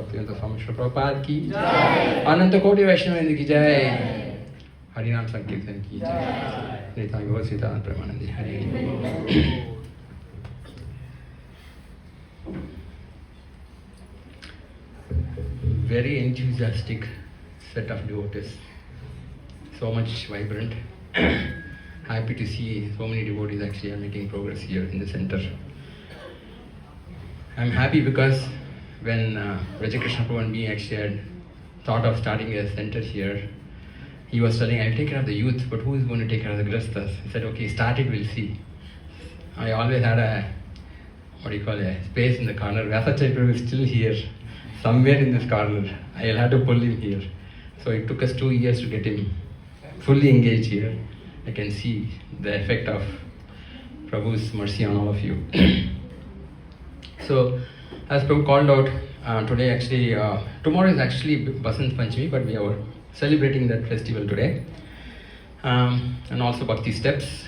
Bhaktivedanta Swami Srila Prabhupada ki jai. Ananta Koti Vaishnava ki jai. Harinam Sankirtan ki jai. Nitya Gaur Sita Premanandi Hari. Very enthusiastic set of devotees. So much vibrant. Happy to see so many devotees actually are making progress here in the center. I'm happy because when H.G.Krpamoya and me actually had thought of starting a center here, he was telling, I'll take care of the youth, but who is going to take care of the grasthas? He said, okay, start it, we'll see. I always had a space in the corner. Vasant is still here, somewhere in this corner. I'll have to pull him here. So it took us 2 years to get him fully engaged here. I can see the effect of Prabhu's mercy on all of you. So, as Prabhu called out, today actually, tomorrow is actually Vasant Panchami, but we are celebrating that festival today. And also Bhakti steps.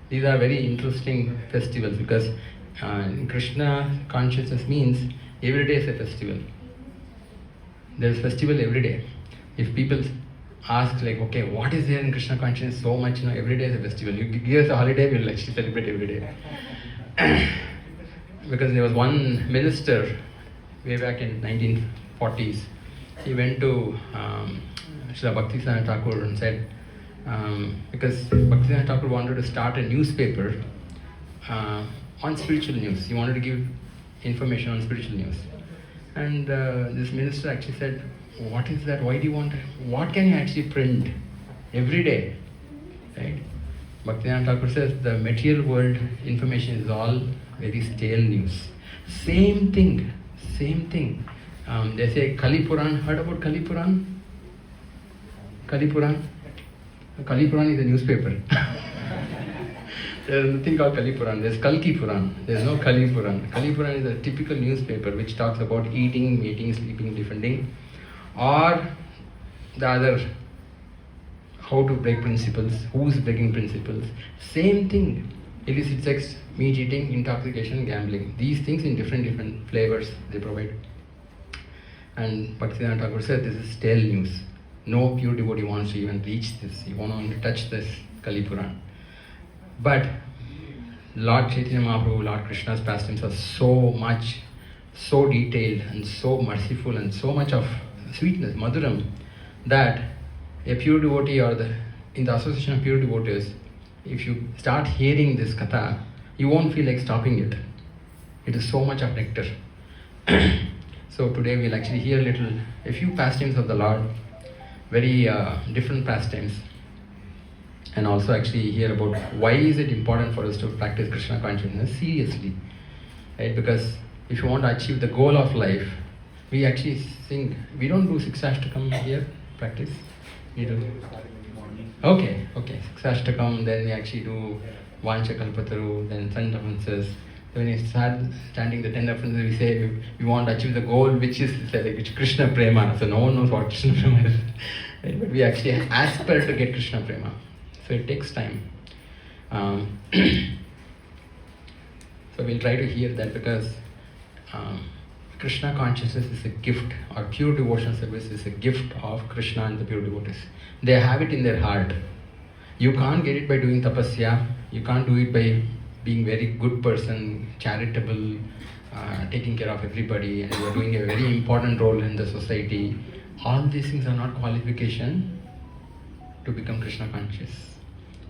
These are very interesting festivals because Krishna consciousness means every day is a festival. There is festival every day. If people ask like, okay, what is there in Krishna consciousness so much, every day is a festival. You give us a holiday, we'll actually celebrate every day. Because there was one minister way back in 1940s. He went to Srila Bhakti Thakur and said, because Bhakti Thakur wanted to start a newspaper on spiritual news. He wanted to give information on spiritual news. And this minister actually said, what is that? Why do you want it? What can you actually print every day? Right? Bhaktivinoda Thakur says the material world information is all very stale news. Same thing. They say Kali Puran. Heard about Kali Puran? Kali Puran? Kali Puran is a newspaper. There's nothing called Kali Puran. There's Kalki Puran. There's no Kali Puran. Kali Puran is a typical newspaper which talks about eating, mating, sleeping, defending, or the other, how to break principles, who's breaking principles. Same thing. Illicit sex, meat eating, intoxication, gambling. These things in different flavors they provide. And Bhaktivinoda Thakur said this is stale news. No pure devotee wants to even reach this. You want to touch this Kali Puran. But Lord Chaitanya Mahaprabhu, Lord Krishna's pastimes are so detailed and so merciful and so much of sweetness, madhuram, that a pure devotee or in the association of pure devotees, if you start hearing this katha, you won't feel like stopping it. It is so much of nectar. So today we'll actually hear a few pastimes of the Lord, very different pastimes, and also actually hear about why is it important for us to practice Krishna consciousness seriously, right? Because if you want to achieve the goal of life, we actually think, we don't do 6 Ashtakam here, practice. We do. Okay, 6 Ashtakam, then we actually do Vancha Kalpataru, then 10 offenses. So when we start chanting the 10 offenses, we say we want to achieve the goal, which is like Krishna Prema. So no one knows what Krishna Prema is. Right? But we actually aspire to get Krishna Prema. So it takes time. So we'll try to hear that because Krishna consciousness is a gift, or pure devotional service is a gift of Krishna and the pure devotees. They have it in their heart. You can't get it by doing tapasya. You can't do it by being very good person, charitable, taking care of everybody, and you are doing a very important role in the society. All these things are not qualification to become Krishna conscious.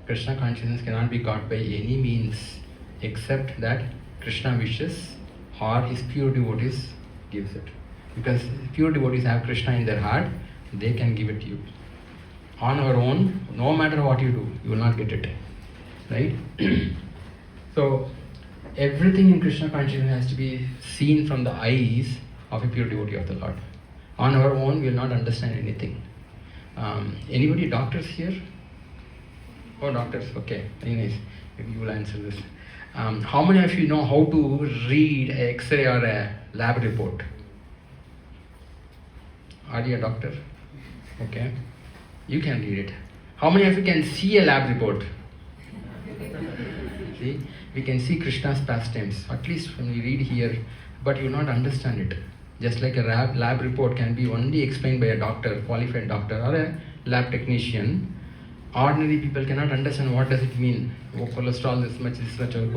Krishna consciousness cannot be got by any means except that Krishna wishes or his pure devotees gives it. Because pure devotees have Krishna in their heart, they can give it to you. On our own, no matter what you do, you will not get it. Right? So, everything in Krishna consciousness has to be seen from the eyes of a pure devotee of the Lord. On our own, we will not understand anything. Anybody doctors here? Oh, doctors, okay, very nice. Maybe you will answer this. How many of you know how to read an X-ray or a lab report? Are you a doctor? Okay. You can read it. How many of you can see a lab report? See? We can see Krishna's pastimes, at least when we read here, but you will not understand it. Just like a lab report can be only explained by a doctor, qualified doctor or a lab technician, ordinary people cannot understand what does it mean. Oh, cholesterol this much,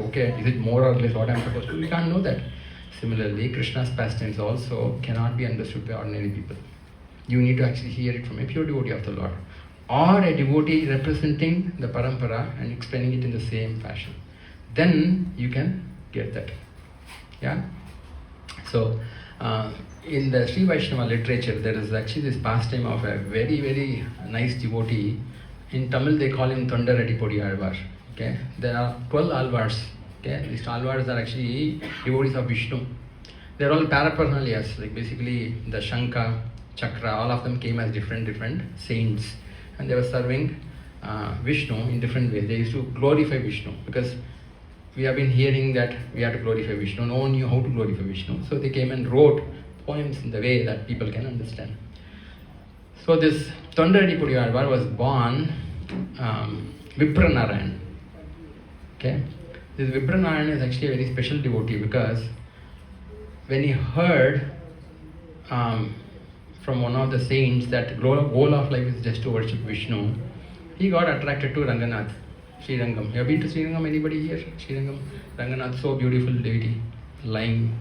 okay, is it more or less what I'm supposed to do? We can't know that. Similarly, Krishna's pastimes also cannot be understood by ordinary people. You need to actually hear it from a pure devotee of the Lord, or a devotee representing the parampara and explaining it in the same fashion. Then you can get that. Yeah? So, in the Sri Vaishnava literature, there is actually this pastime of a very, very nice devotee. In Tamil, they call him Thondaradipodi Alvar. Okay? There are 12 Alvars. Okay? These Alvars are actually devotees of Vishnu. They are all paraphernalias, like basically the Shankha, Chakra, all of them came as different saints. And they were serving Vishnu in different ways. They used to glorify Vishnu because we have been hearing that we have to glorify Vishnu. No one knew how to glorify Vishnu. So they came and wrote poems in the way that people can understand. So this Thondaradipudi Alvar was born Vipranarayan. Okay? This Vipranarayan is actually a very special devotee because when he heard from one of the saints that goal of life is just to worship Vishnu, he got attracted to Ranganath, Srirangam. You have been to Srirangam? Anybody here? Srirangam? Ranganath, so beautiful deity, lying.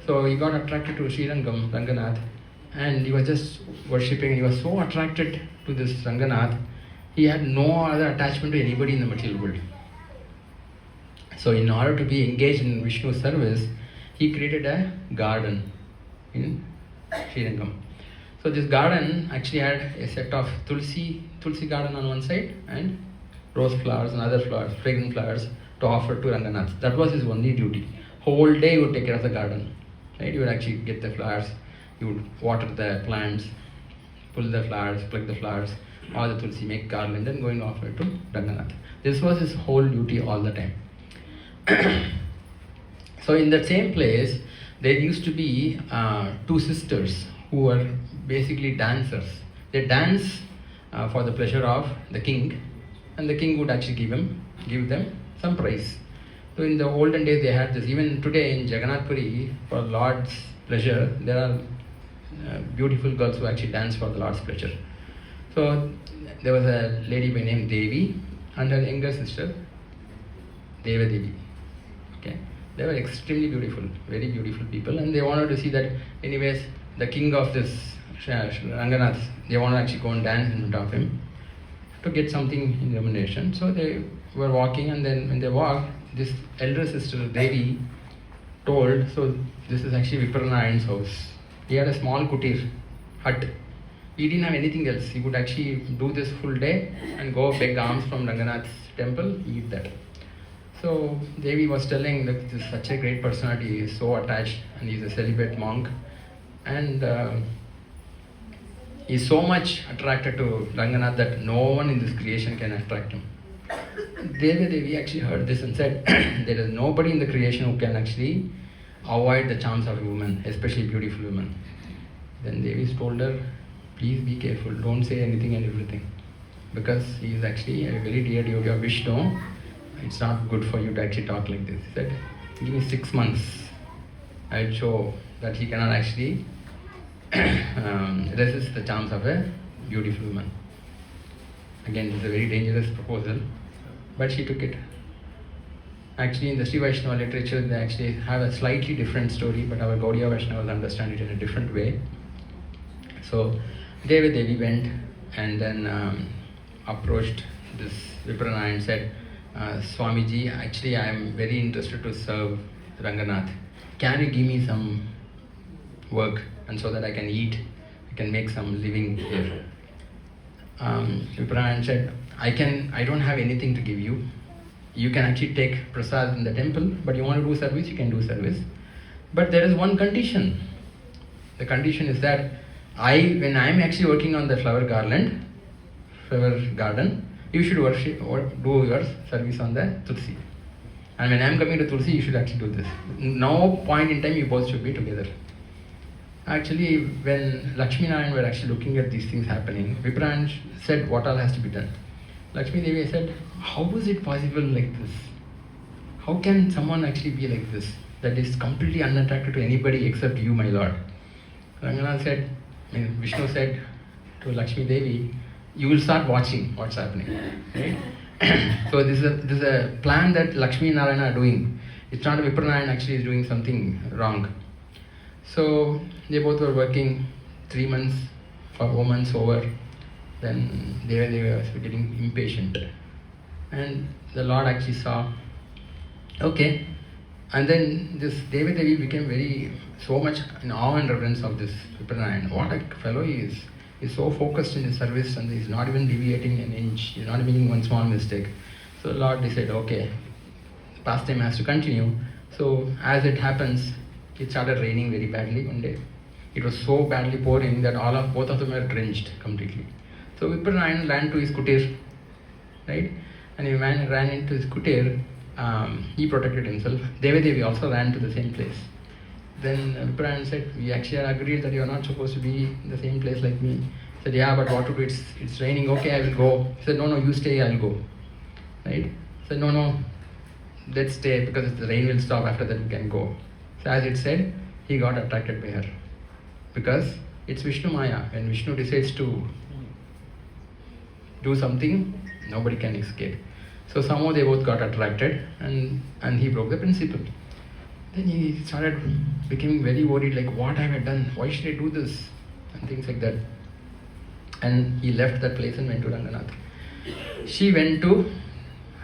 So he got attracted to Srirangam, Ranganath, and he was just worshipping. He was so attracted to this Ranganath, he had no other attachment to anybody in the material world. So in order to be engaged in Vishnu's service, he created a garden in Srirangam. So this garden actually had a set of tulsi garden on one side and rose flowers and other flowers, fragrant flowers to offer to Ranganath. That was his only duty. Whole day he would take care of the garden. Right? He would actually get the flowers, he would water the plants, pull the flowers, pluck the flowers, all the tulsi, make garland and going to offer it to Ranganath. This was his whole duty all the time. So in that same place, there used to be two sisters who were basically dancers. They dance for the pleasure of the king, and the king would actually give them some prize. So in the olden days they had this. Even today in Jagannath Puri, for Lord's pleasure, there are beautiful girls who actually dance for the Lord's pleasure. So there was a lady by name Devi and her younger sister Deva Devi. Okay. They were extremely beautiful, very beautiful people, and they wanted to see that anyways the king of this Ranganath, they want to actually go and dance in front of him to get something in remuneration. So they were walking, and then when they walked, this elder sister Devi told, so this is actually Vipranarayan's house. He had a small kutir, hut. He didn't have anything else. He would actually do this full day and go beg alms from Ranganath's temple, eat that. So Devi was telling that this is such a great personality, he is so attached and he is a celibate monk, and he is so much attracted to Ranganath that no one in this creation can attract him. Devi actually heard this and said, there is nobody in the creation who can actually avoid the charms of a woman, especially beautiful women. Then Devi told her, please be careful, don't say anything and everything, because he is actually a very dear devotee of Vishnu. It's not good for you to actually talk like this. He said, give me 6 months. I'll show that he cannot actually resist the charms of a beautiful woman. Again, it's a very dangerous proposal, but she took it. Actually, in the Sri Vaishnava literature, they actually have a slightly different story, but our Gaudiya Vaishnavas understand it in a different way. So, Devi went and then approached this Vipranarayan and said, Swamiji, actually I am very interested to serve Ranganath. Can you give me some work, and so that I can eat, I can make some living here? Vipranarayan said, I don't have anything to give you. You can actually take prasad in the temple, but you want to do service, you can do service. But there is one condition. The condition is that when I am actually working on the flower garden, you should worship or do your service on the Tulsi. And when I am coming to Tulsi, you should actually do this. No point in time you both should be together. Actually, when Lakshmi Narayan were actually looking at these things happening, Vipran said what all has to be done. Lakshmi Devi said, how is it possible like this? How can someone actually be like this? that is completely unattracted to anybody except you, my Lord. Ranganath said, Vishnu said to Lakshmi Devi, you will start watching what's happening. Right? So this is a plan that Lakshmi and Narayana are doing. It's not Vipranayan actually is doing something wrong. So they both were working 3 months, 4 months over. Then they were getting impatient. And the Lord actually saw, okay. And then this Devi became so much in awe and reverence of this Vipranayan. What a fellow he is. He's so focused in his service and he's not even deviating an inch. He's not making one small mistake. So the Lord decided, okay, pastime has to continue. So as it happens, it started raining very badly one day. It was so badly pouring that both of them were drenched completely. So Vipranayan ran to his kutir, right? And he ran into his kutir. He protected himself. Devi also ran to the same place. Then Vipranayan said, we actually agreed that you are not supposed to be in the same place like me. He said, yeah, but what to do? It's raining. Okay, I will go. He said, no, you stay, I'll go. Right? He said, no, let's stay because the rain will stop. After that we can go. So as it said, he got attracted by her. Because it's Vishnu Maya. When Vishnu decides to do something, nobody can escape. So somehow they both got attracted and he broke the principle. Then he started becoming very worried, like, what have I done? Why should I do this? And things like that. And he left that place and went to Ranganath. She went to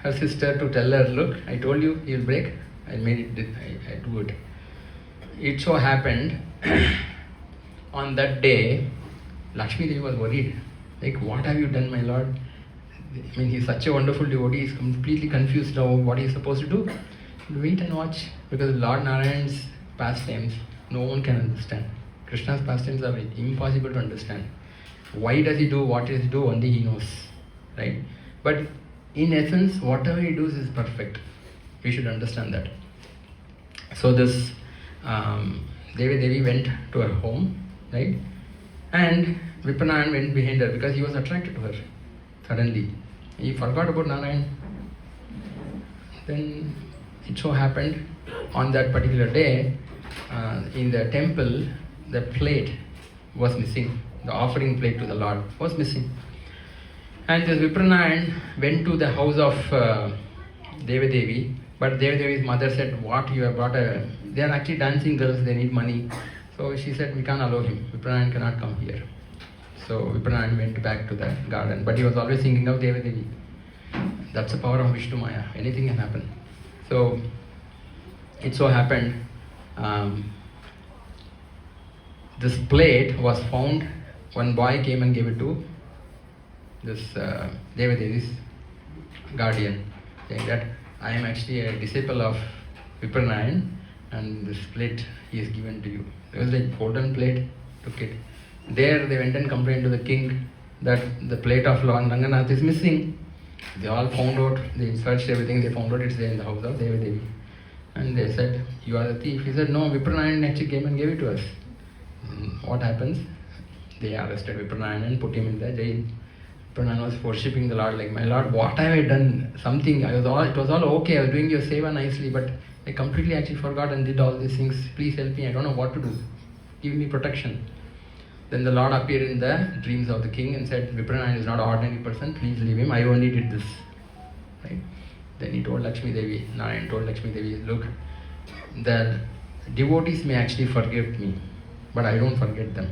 her sister to tell her, look, I told you he'll break. I do it. It so happened, on that day, Lakshmi Devi was worried. Like, what have you done, my Lord? I mean, he's such a wonderful devotee, he's completely confused now what he's supposed to do. Wait and watch, because Lord Narayan's pastimes, no one can understand. Krishna's pastimes are impossible to understand. Why does he do what does he do? Only he knows, right? But in essence, whatever he does is perfect. We should understand that. So this Devi went to her home, right? And Vipranayan went behind her because he was attracted to her. Suddenly, he forgot about Narayan. Then it so happened on that particular day, in the temple, the plate was missing. The offering plate to the Lord was missing. And this Vipranayan went to the house of Devi, but Devi's mother said, what, you have brought they are actually dancing girls, they need money. So she said, we can't allow him. Vipranayan cannot come here. So Vipranayan went back to the garden, but he was always thinking of Devi. That's the power of Vishnu Maya. Anything can happen. So it so happened, this plate was found. One boy came and gave it to this Devi's guardian, saying that I am actually a disciple of Vipranayan, and this plate he is given to you. It was like golden plate, took it. There they went and complained to the king that the plate of Lord Ranganath is missing. They all found out, they searched everything, they found out it's there in the house of Devi. And they said, you are the thief. He said, no, Vipranayan actually came and gave it to us. And what happens? They arrested Vipranayan and put him in the jail. Vipranayan was worshipping the Lord like, my Lord, what have I done? Something, it was all okay, I was doing your seva nicely, but I completely actually forgot and did all these things. Please help me, I don't know what to do. Give me protection. Then the Lord appeared in the dreams of the king and said, Vipranayan is not an ordinary person, please leave him, I only did this. Right? Then he told Lakshmi Devi, Narayan told Lakshmi Devi, look, the devotees may actually forgive me, but I don't forget them.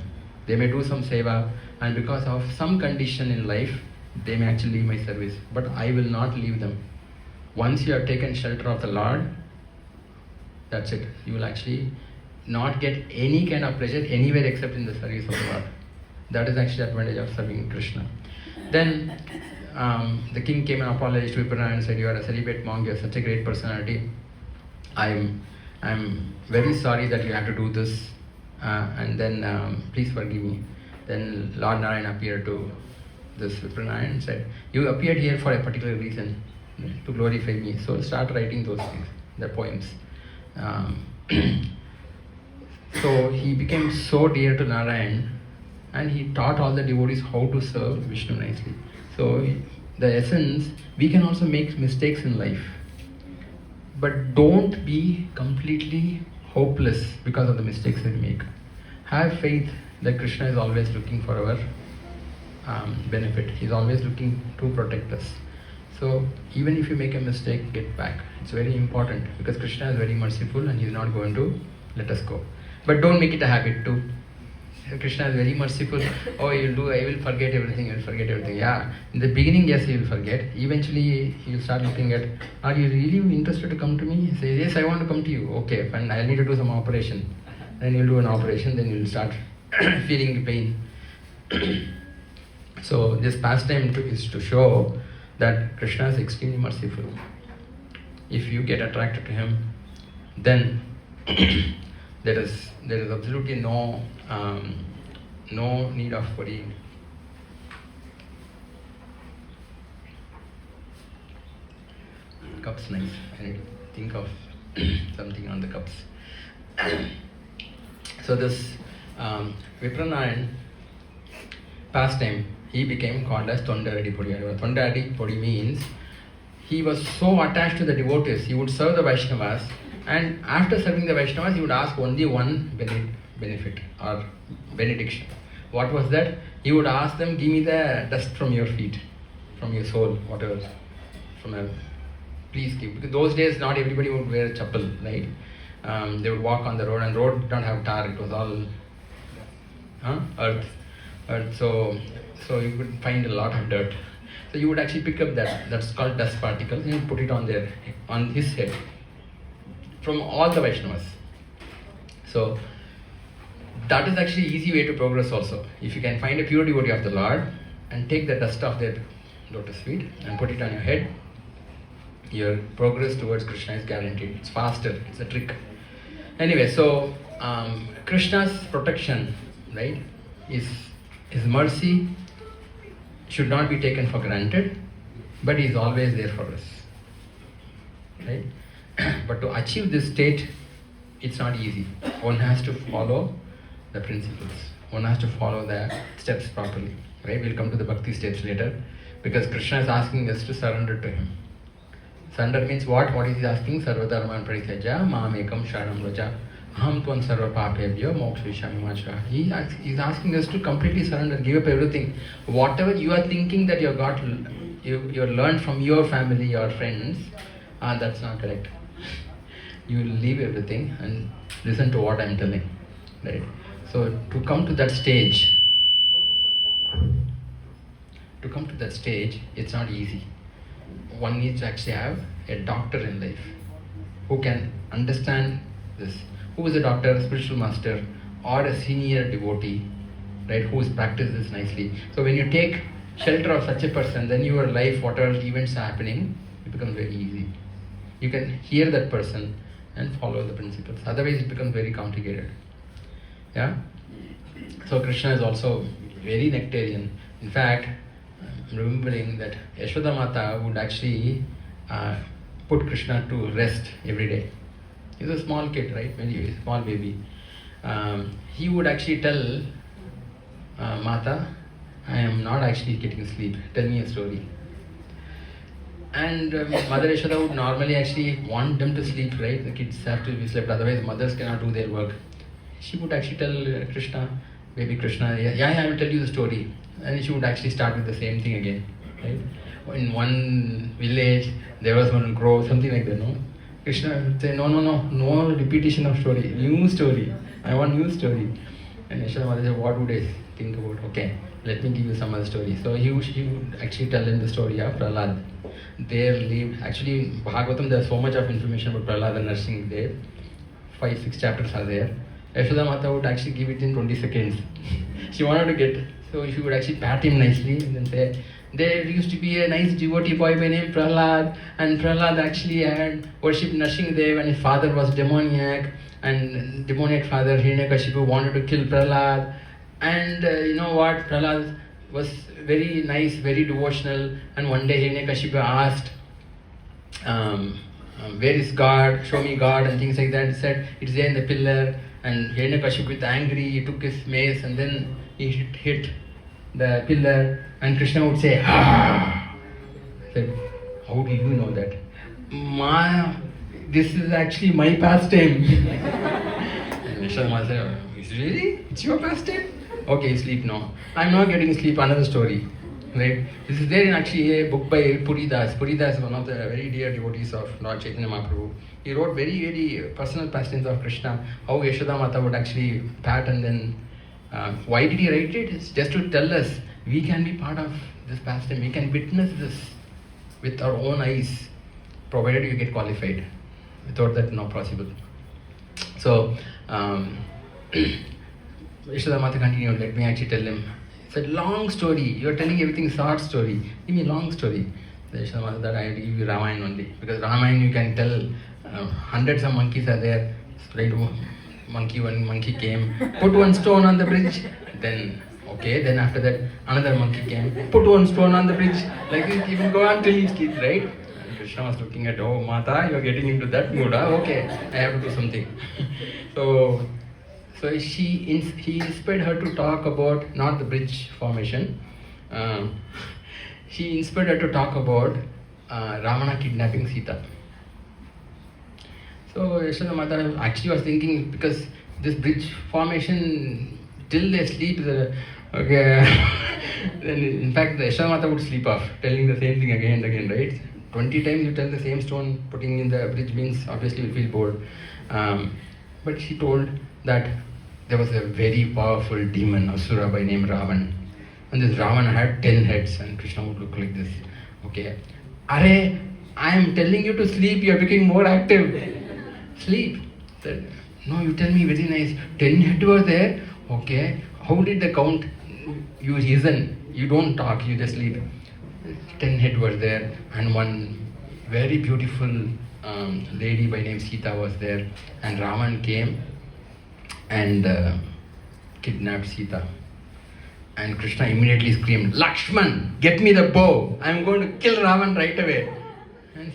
They may do some seva, and because of some condition in life, they may actually leave my service, but I will not leave them. Once you have taken shelter of the Lord, that's it. You will actually not get any kind of pleasure anywhere except in the service of the Lord. That is actually the advantage of serving Krishna. Then the king came and apologized to Vipranayan and said, you are a celibate monk, you are such a great personality. I'm very sorry that you have to do this, and then please forgive me. Then Lord Narayan appeared to this Vipranayan and said, you appeared here for a particular reason, to glorify me. So start writing those things, the poems. So he became so dear to Narayan, and he taught all the devotees how to serve Vishnu nicely. So the essence, we can also make mistakes in life. But don't be completely hopeless because of the mistakes that we make. Have faith that Krishna is always looking for our benefit. He's always looking to protect us. So even if you make a mistake, get back. It's very important because Krishna is very merciful and he's not going to let us go. But don't make it a habit too. Krishna is very merciful. Oh, I will forget everything, Yeah, in the beginning, yes, you will forget. Eventually, you start looking at, are you really interested to come to me? You say, yes, I want to come to you. Okay, fine, I need to do some operation. Then you'll do an operation, then you'll start feeling the pain. So, this pastime is to show that Krishna is extremely merciful. If you get attracted to him, then there is absolutely no need of worrying. Cups nice. I need to think of something on the cups. So this Vipranayan pastime, he became called as Tondaradi Podi. Tondaradi Podi means he was so attached to the devotees, he would serve the Vaishnavas, and after serving the Vaishnavas, he would ask only one benefit or benediction. What was that? He would ask them, give me the dust from your feet, from your soul, whatever, please give. Because those days, not everybody would wear a chappal, right? They would walk on the road, and road don't have tar, it was all earth. So you could find a lot of dirt. So you would actually pick up that's called dust particles, and you put it on his head, from all the Vaishnavas. So that is actually easy way to progress also. If you can find a pure devotee of the Lord and take the dust of their lotus feet and put it on your head, your progress towards Krishna is guaranteed. It's faster, it's a trick. Anyway, so Krishna's protection, right, his mercy should not be taken for granted, but he is always there for us. Right? But to achieve this state, it's not easy. One has to follow the principles. One has to follow the steps properly. Right? We'll come to the Bhakti steps later, because Krishna is asking us to surrender to him. Surrender means what? What is he asking? Sarvadharman parityaja mamekam sharanam vraja aham tvam sarva papebhyo mokshayami macha. He is asking us to completely surrender, give up everything. Whatever you are thinking that you learned from your family, your friends, that's not correct. You will leave everything and listen to what I am telling. Right? So to come to that stage, it's not easy. One needs to actually have a doctor in life who can understand this. Who is a doctor, a spiritual master, or a senior devotee, right, who has practiced this nicely. So when you take shelter of such a person, then your life, whatever events are happening, it becomes very easy. You can hear that person and follow the principles. Otherwise it becomes very complicated. Yeah? So Krishna is also very nectarian. In fact, I'm remembering that Yashoda Mata would actually put Krishna to rest every day. He's a small kid, right? Very small baby. He would actually tell Mata, I am not actually getting sleep. Tell me a story. And Mother Yashoda would normally actually want them to sleep, right? The kids have to be slept, otherwise mothers cannot do their work. She would actually tell Krishna, baby Krishna, yeah, I will tell you the story. And she would actually start with the same thing again, right? In one village, there was one grove, something like that, no? Krishna would say, no repetition of story, new story. I want new story. And Yashoda Mother said, what would I think about? Okay, let me give you some other story. So he would actually tell him the story of Prahlad. There lived, actually in Bhagavatam there is so much of information about Prahlad and Narsinga there. 5-6 chapters are there. Yashoda Mata would actually give it in 20 seconds. She wanted to get, so she would actually pat him nicely and then say, there used to be a nice devotee boy by name Prahlad, and Prahlad actually had worshipped Narsingadev, and his father was demoniac, and demoniac father Hiranyakashipu wanted to kill Prahlad. And you know what, Prahlad was very nice, very devotional, and one day Hiranyakashipu asked, where is God, show me God, and things like that. He said, it's there in the pillar. And Hiranyakashipu, with angry, he took his mace and then he hit the pillar, and Krishna would say, ah! He said, how do you know that? this is actually my pastime. And Yashoda Mata said, is it really? It's your pastime? Okay, sleep now. I'm not getting sleep, another story. Right? This is there in actually a book by Puri Das. Puri Das is one of the very dear devotees of Lord Chaitanya Mahaprabhu. He wrote very, very personal pastimes of Krishna, how Yashoda Mata would actually pat and then... why did he write it? It's just to tell us, we can be part of this pastime, we can witness this with our own eyes, provided you get qualified. Without that, not possible. So, Yashoda Mata continued, let me actually tell him. It's a long story. You're telling everything short story. Give me a long story. So Yashoda Mata said, I will give you Ramayana only. Because Ramayana you can tell hundreds of monkeys are there. Right? One monkey came, put one stone on the bridge. Then, okay, then after that another monkey came, put one stone on the bridge. Like this, you can go on till you sleep, right? And Krishna was looking at, oh Mata, you're getting into that mood, huh? Okay, I have to do something. So he inspired her to talk about not the bridge formation. She inspired her to talk about Ravana kidnapping Sita. So Yashoda Mata actually was thinking, because this bridge formation till they sleep, okay. Then in fact the Yashoda Mata would sleep off, telling the same thing again and again, right? 20 times you tell the same stone, putting in the bridge means obviously you'll feel bored. But she told that there was a very powerful demon, Asura by name Ravan. And this Ravan had 10 heads, and Krishna would look like this. Okay. Are, I am telling you to sleep, you are becoming more active. Sleep. Said, no, you tell me very nice. 10 heads were there. Okay. How did they count? You listen. You don't talk, you just sleep. 10 heads were there, and one very beautiful lady by name Sita was there. And Ravan came and kidnapped Sita. And Krishna immediately screamed, Lakshman, get me the bow. I'm going to kill Ravan right away. And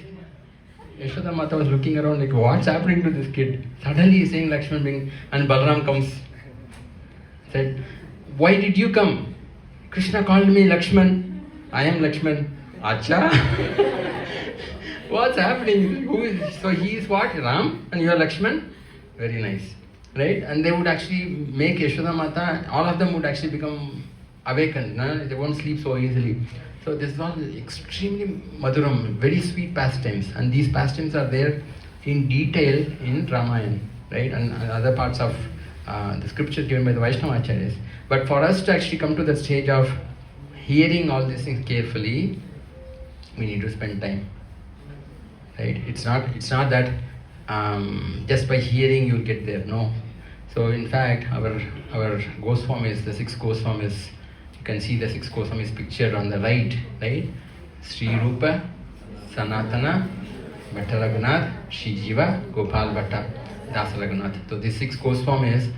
Yashoda Mata was looking around like, what's happening to this kid? Suddenly he's saying Lakshman being, and Balaram comes. Said, why did you come? Krishna called me Lakshman. I am Lakshman. Acha? What's happening? Who is? So he is what? Ram? And you are Lakshman? Very nice. Right? And they would actually make Yashoda Mata, all of them would actually become awakened. No? They won't sleep so easily. So this is all extremely madhuram, very sweet pastimes. And these pastimes are there in detail in Ramayana, right? And other parts of the scriptures given by the Vaishnava Acharyas. But for us to actually come to the stage of hearing all these things carefully, we need to spend time. Right? It's not that just by hearing you'll get there. No. So in fact, our Goswamis, the 6 Goswamis, you can see the 6 Goswamis pictured on the right, right? Sri Rupa, Sanatana, Bhatta Raghunath, Shri Jiva, Gopal Bhatta, Dasa Raghunath. So these 6 Goswamis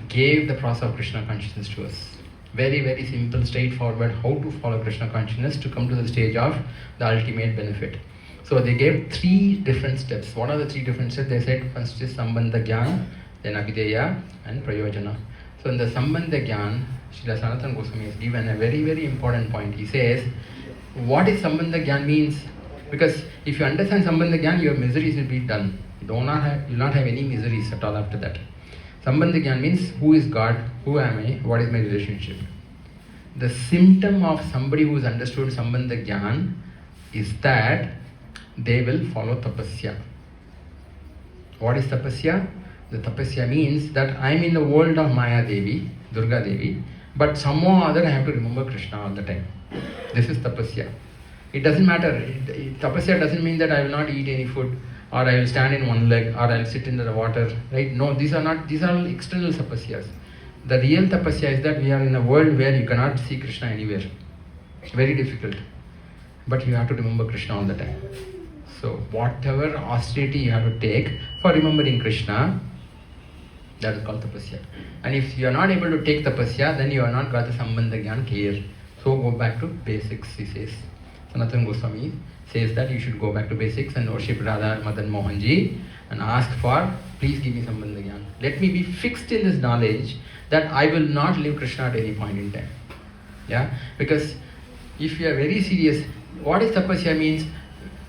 gave the process of Krishna consciousness to us. Very, very simple, straightforward, how to follow Krishna consciousness to come to the stage of the ultimate benefit. So they gave 3 different steps. What are the 3 different steps? They said first is Sambandha Gyan, then Abhideya and Prayojana. So in the Sambandha Gyan, Srila Sanatana Goswami has given a very, very important point. He says, what is Sambandha Gyan means? Because if you understand Sambandha Gyan, your miseries will be done. You will not have any miseries at all after that. Sambandha Gyan means, who is God, who am I, what is my relationship? The symptom of somebody who has understood Sambandha Gyan is that they will follow tapasya. What is tapasya? The tapasya means that I am in the world of Maya Devi, Durga Devi, but somehow or other I have to remember Krishna all the time. This is tapasya. It doesn't matter. Tapasya doesn't mean that I will not eat any food, or I will stand in one leg, or I will sit in the water. Right? No, these are all external tapasyas. The real tapasya is that we are in a world where you cannot see Krishna anywhere. Very difficult. But you have to remember Krishna all the time. So whatever austerity you have to take for remembering Krishna, that is called tapasya. And if you are not able to take tapasya, then you are not got the Sambandha Gyan clear. So go back to basics, he says. Sanatana Goswami says that you should go back to basics and worship Radha Madan Mohanji and ask for, please give me Sambandha Gyan. Let me be fixed in this knowledge that I will not leave Krishna at any point in time. Yeah? Because if you are very serious, what is tapasya means?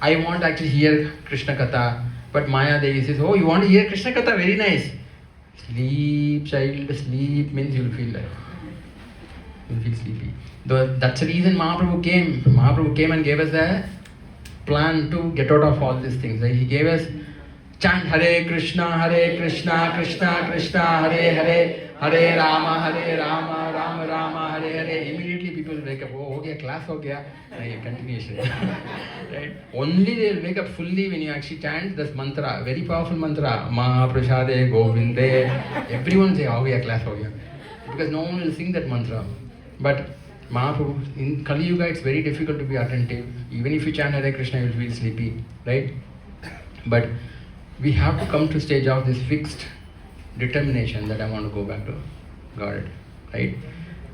I want to actually hear Krishna Katha, But Maya Devi says, oh, you want to hear Krishna Katha? Very nice. Sleep, child, sleep means you will feel like, you will feel sleepy. That's the reason Mahaprabhu came. Mahaprabhu came and gave us a plan to get out of all these things. He gave us chant Hare Krishna, Krishna Krishna, Hare Hare, Hare Rama, Rama Rama, Hare Hare. Immediately people will wake up. Oh, okay, class ho gaya. Continuation. Right? Only they will wake up fully when you actually chant this mantra, very powerful mantra. Mahaprasade Govinde. Everyone say, oh yeah, class ho gaya. Because no one will sing that mantra. But Mahaprabhu, in Kali Yuga, it's very difficult to be attentive. Even if you chant Hare Krishna, you will feel sleepy, right? But we have to come to stage of this fixed determination that I want to go back to God, right?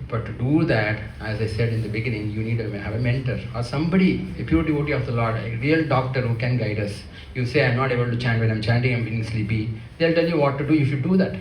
But to do that, as I said in the beginning, you need to have a mentor or somebody, a pure devotee of the Lord, a real doctor who can guide us. You say, I'm not able to chant. When I'm chanting, I'm feeling sleepy. They'll tell you what to do if you do that.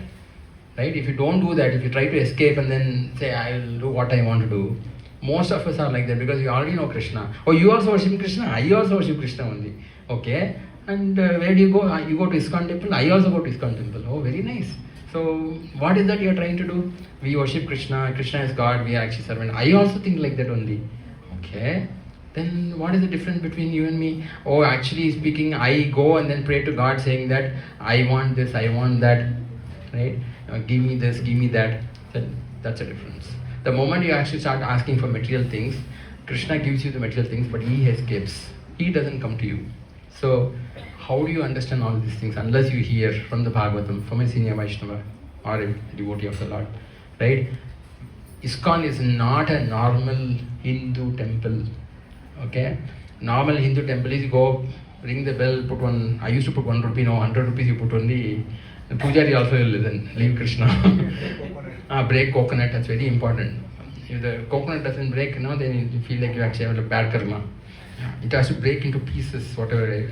Right? If you don't do that, if you try to escape and then say, I'll do what I want to do, most of us are like that because we already know Krishna. Oh, you also worship Krishna? I also worship Krishna only. Okay. And where do you go? You go to ISKCON temple? I also go to ISKCON temple. Oh, very nice. So, what is that you are trying to do? We worship Krishna. Krishna is God. We are actually servant. I also think like that only. Okay. Then what is the difference between you and me? Oh, actually speaking, I go and then pray to God saying that I want this, I want that. Right? Give me this, give me that. Then that's a difference. The moment you actually start asking for material things, Krishna gives you the material things, but he escapes. He doesn't come to you. So, how do you understand all these things unless you hear from the Bhagavatam, from a senior Vaishnava or a devotee of the Lord, right? ISKCON is not a normal Hindu temple, okay? Normal Hindu temple is you go, ring the bell, put one, I used to put 1 rupee, no, 100 rupees you put only. The Pujari also will listen, leave Krishna. Break coconut, that's very important. If the coconut doesn't break, no, then you feel like you actually have a bad karma. It has to break into pieces, whatever.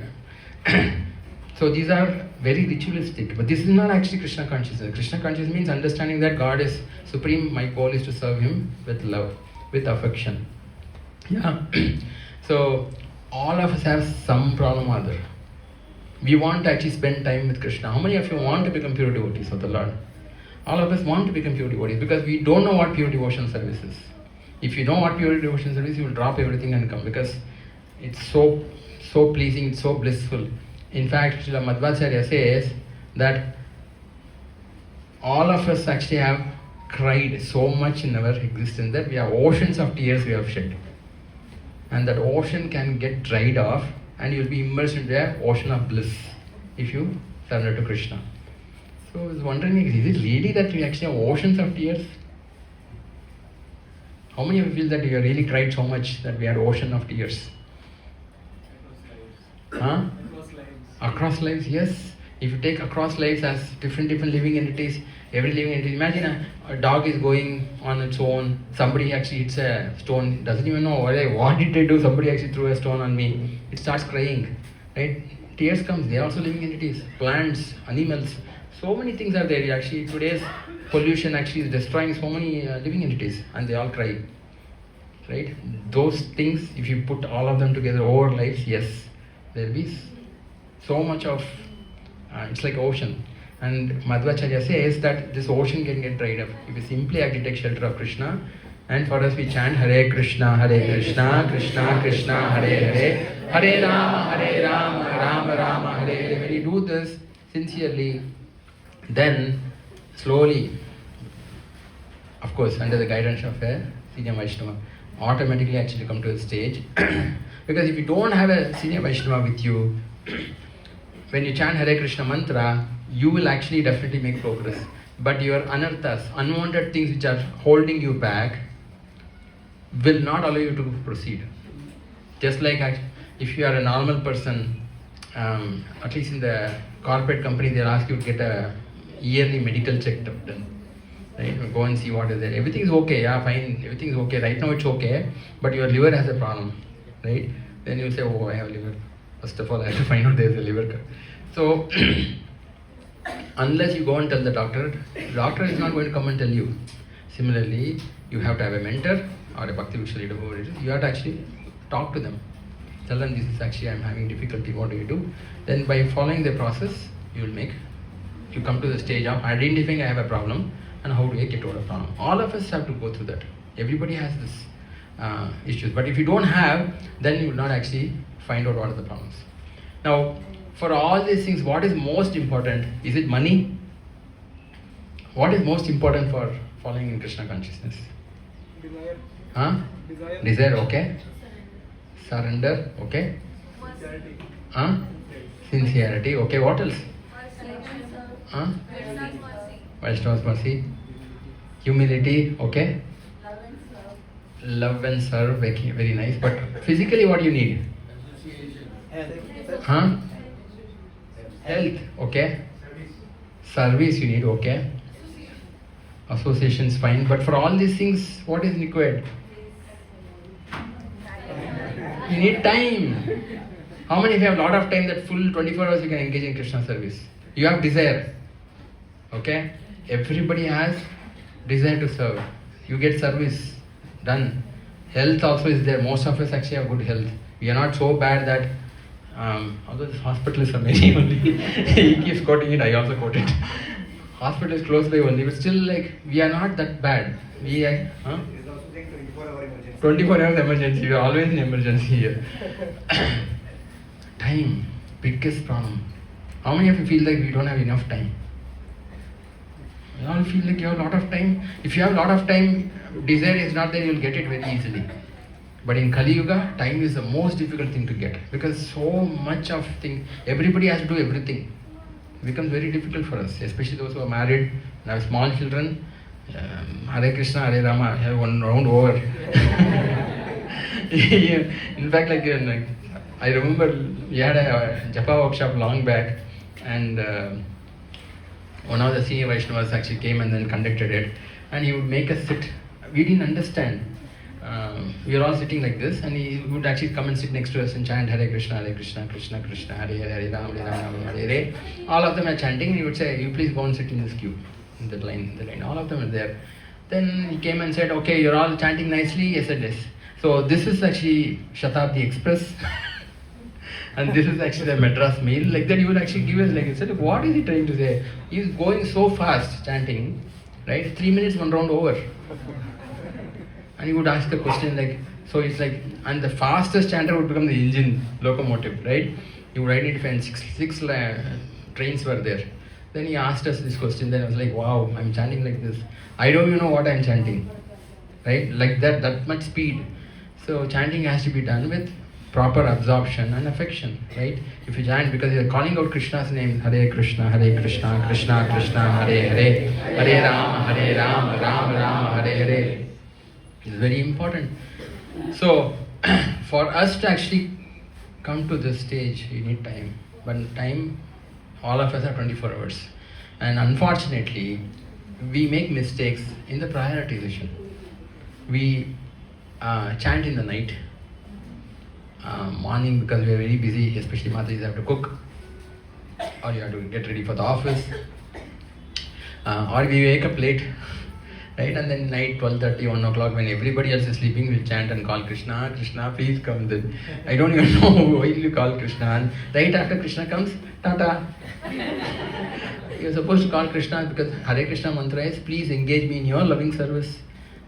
So these are very ritualistic, but this is not actually Krishna consciousness. Krishna consciousness means understanding that God is supreme, my goal is to serve Him with love, with affection. Yeah. So all of us have some problem or other. We want to actually spend time with Krishna. How many of you want to become pure devotees of the Lord? All of us want to become pure devotees because we don't know what pure devotion service is. If you know what pure devotion service is, you will drop everything and come because it's so pleasing, it's so blissful. In fact, Srila Madhvacharya says that all of us actually have cried so much in our existence that we have oceans of tears we have shed. And that ocean can get dried off and you will be immersed in the ocean of bliss if you surrender to Krishna. So I was wondering, is it really that we actually have oceans of tears? How many of you feel that you really cried so much that we had ocean of tears? Huh? Across lives, yes. If you take across lives as different living entities, every living entity, imagine a dog is going on its own, somebody actually hits a stone, doesn't even know what did they do, somebody actually threw a stone on me, it starts crying, right? Tears comes, they are also living entities, plants, animals, so many things are there. Actually today's pollution actually is destroying so many living entities and they all cry, right? Those things, if you put all of them together over lives, yes, there will be so much of, it's like ocean. And Madhvacharya says that this ocean can get dried up if we simply actually take shelter of Krishna. And for us we chant Hare Krishna, Krishna Krishna, Hare Hare, Hare Rama, Rama Rama, Hare Hare. When you do this sincerely, then slowly, of course under the guidance of a senior Vaishnava, automatically actually come to a stage. Because if you don't have a senior Vaishnava with you, when you chant Hare Krishna mantra, you will actually definitely make progress. But your anarthas, unwanted things which are holding you back, will not allow you to proceed. Just like if you are a normal person, at least in the corporate company, they'll ask you to get a yearly medical check-up done. Right? Go and see what is there. Everything is okay, yeah, fine, everything is okay. Right now it's okay, but your liver has a problem. Right? Then you'll say, oh, I have liver. First of all, I have to find out there's a liver. So, unless you go and tell the doctor is not going to come and tell you. Similarly, you have to have a mentor or a Bhakti Viksha leader, whoever it is. You have to actually talk to them. Tell them this is actually I'm having difficulty, what do you do? Then by following the process, you come to the stage of identifying I have a problem and how do I get over the problem. All of us have to go through that. Everybody has this issues, but if you don't have, then you will not actually find out what are the problems. Now, for all these things, what is most important? Is it money? What is most important for following in Krishna consciousness? Desire. Huh? Desire, okay. Surrender, okay. Sincerity. Huh? Sincerity, okay. What else? Huh? Vaishnava's mercy. Humility, okay. Love and serve, very nice. But physically, what do you need? Huh? Health, okay. Service you need, okay. Association is fine. But for all these things, what is required? You need time. How many of you have a lot of time that full 24 hours you can engage in Krishna service? You have desire. Okay? Everybody has desire to serve. You get service done. Health also is there. Most of us actually have good health. We are not so bad that although this hospital is amazing only. He keeps quoting it, I also quote it. Hospital is close by only, but still we are not that bad. We are, huh? 24 hours emergency. We are always in emergency here. Time, biggest problem. How many of you feel like we don't have enough time? You all feel like you have a lot of time. If you have a lot of time, desire is not there, you will get it very easily. But in Kali Yuga, time is the most difficult thing to get because so much of things, everybody has to do everything. It becomes very difficult for us, especially those who are married and have small children. Hare Krishna, Hare Rama, have one round over. In fact, I remember we had a japa workshop long back, and one of the senior Vaishnavas actually came and then conducted it, and he would make us sit. We didn't understand. We were all sitting like this, and he would actually come and sit next to us and chant Hare Krishna, Krishna Krishna, Hare Hare, Hare Ram, Hare Ram, Hare Hare. All of them are chanting, and he would say, "You please go and sit in this queue, in the line." All of them are there. Then he came and said, "Okay, you're all chanting nicely." Yes, it is. So this is actually Shatabdi Express, and this is actually the Madras Mail. Like that, he would actually give us he said, "What is he trying to say? He's going so fast chanting, right? 3 minutes, one round over." And he would ask a question so it's and the fastest chanter would become the engine, locomotive, right? He would identify and six trains were there. Then he asked us this question, then I was like, wow, I'm chanting like this. I don't even know what I'm chanting, right? Like that much speed. So chanting has to be done with proper absorption and affection, right? If you chant because you're calling out Krishna's name, Hare Krishna, Krishna Krishna, Hare Hare, Hare Rama, Rama Rama, Hare Hare. It's very important. So, for us to actually come to this stage, you need time. But time, all of us are 24 hours. And unfortunately, we make mistakes in the prioritization. We chant in the night, morning because we are very busy, especially Mataji have to cook, or you have to get ready for the office, or we wake up late. Right, and then night 12:30, 1 o'clock when everybody else is sleeping, we'll chant and call Krishna, Krishna, please come then. I don't even know why you call Krishna. And right after Krishna comes, Tata. You're supposed to call Krishna because Hare Krishna mantra is, please engage me in your loving service.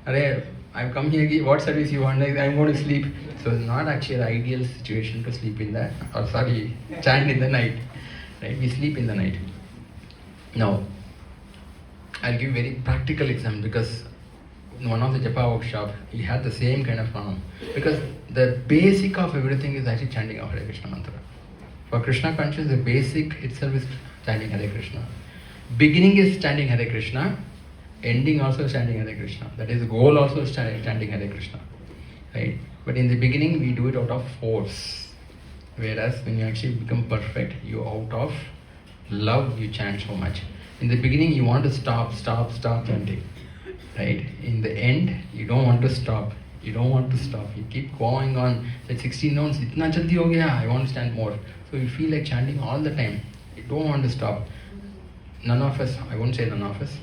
Hare, I've come here, what service you want? I'm going to sleep. So it's not actually the ideal situation to sleep in that, chant in the night. Right, we sleep in the night. Now, I'll give a very practical example because in one of the Japa workshop, he had the same kind of problem. Because the basic of everything is actually chanting of Hare Krishna mantra. For Krishna consciousness, the basic itself is chanting Hare Krishna. Beginning is chanting Hare Krishna, ending also is chanting Hare Krishna. That is, the goal also is chanting Hare Krishna. Right? But in the beginning, we do it out of force. Whereas when you actually become perfect, you out of love, you chant so much. In the beginning, you want to stop chanting, right? In the end, you don't want to stop. You keep going on. At 16 notes, itna jaldi ho gaya, I want to chant more. So you feel like chanting all the time. You don't want to stop. None of us, I won't say none of us.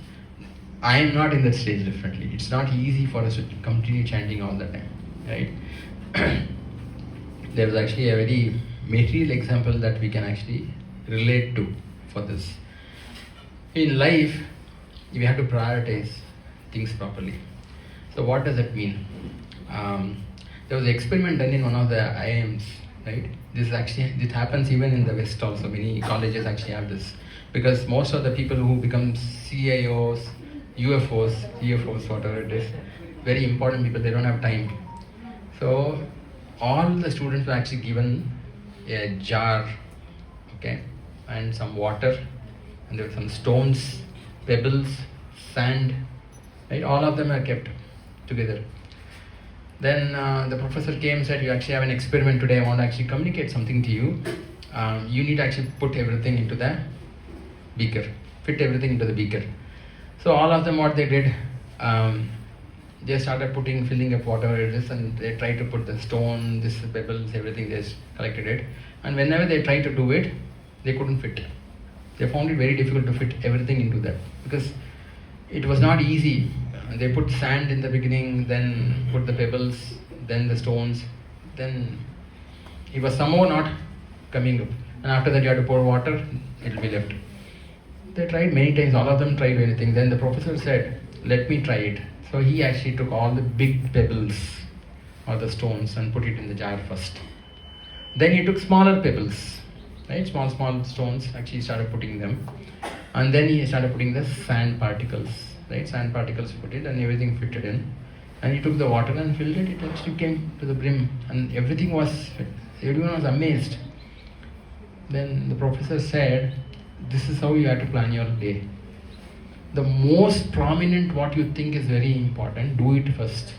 I am not in that stage differently. It's not easy for us to continue chanting all the time, right? there is actually a very material example that we can actually relate to for this. In life, we have to prioritize things properly. So what does that mean? There was an experiment done in one of the IIMs, right? This happens even in the West also. Many colleges actually have this. Because most of the people who become CIOs, UFOs, CFOs, whatever it is, very important people, they don't have time. So all the students were actually given a jar, okay, and some water, and there were some stones, pebbles, sand, right? All of them are kept together. Then the professor came and said, you actually have an experiment today, I want to actually communicate something to you. You need to actually put everything into the beaker, fit everything into the beaker. So all of them, what they did, they started filling up whatever it is, and they tried to put the stone, this pebbles, everything, they collected it. And whenever they tried to do it, they couldn't fit. They found it very difficult to fit everything into that, because it was not easy. They put sand in the beginning, then put the pebbles, then the stones, then it was somehow not coming up. And after that you have to pour water, it will be left. They tried many times, all of them tried anything. Then the professor said, let me try it. So he actually took all the big pebbles or the stones and put it in the jar first. Then he took smaller pebbles, right? Small stones, actually started putting them. And then he started putting the sand particles, right? Sand particles, put it, and everything fitted in. And he took the water and filled it, it actually came to the brim. And everything was, everyone was amazed. Then the professor said, this is how you have to plan your day. The most prominent, what you think is very important, do it first.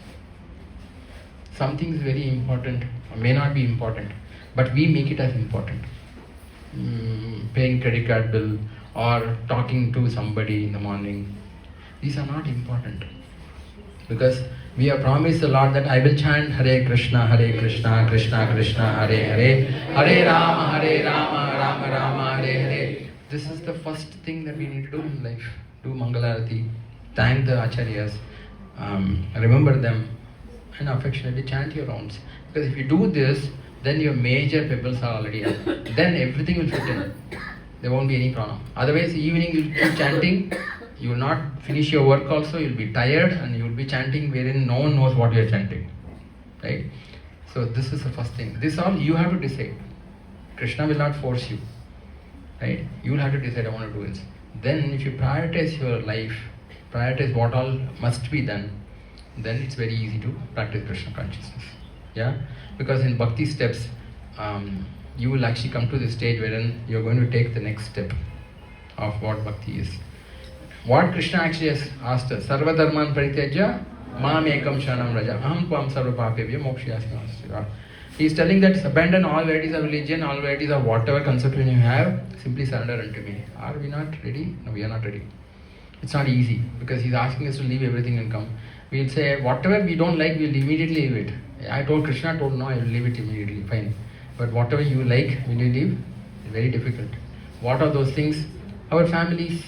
Something is very important, or may not be important, but we make it as important. Paying credit card bill, or talking to somebody in the morning. These are not important. Because we have promised the Lord that I will chant Hare Krishna, Krishna Krishna, Hare Hare, Hare Rama, Rama Rama, Hare Hare. This is the first thing that we need to do in life. Do Mangalarati, thank the Acharyas, remember them, and affectionately chant your rounds. Because if you do this, then your major pebbles are already up. Then everything will fit in. There won't be any problem. Otherwise, evening you will keep chanting, you will not finish your work also, you will be tired, and you will be chanting wherein no one knows what you are chanting. Right? So this is the first thing. This all you have to decide. Krishna will not force you. Right? You will have to decide, I want to do this. Then if you prioritize your life, prioritize what all must be done, then it's very easy to practice Krishna consciousness. Yeah? Because in Bhakti steps, you will actually come to the stage wherein you're going to take the next step of what Bhakti is. What Krishna actually has asked us, Sarva Dharman Parityajya, Mam Ekam Sharanam Raja, Aham Tvam Sarva Papebhyo Mokshayasmi. He is telling that abandon all varieties of religion, all varieties of whatever conception you have, simply surrender unto me. Are we not ready? No, we are not ready. It's not easy, because he's asking us to leave everything and come. We'll say, whatever we don't like, we'll immediately leave it. Krishna told, no, I will leave it immediately, fine. But whatever you like, will you leave? It's very difficult. What are those things? Our families.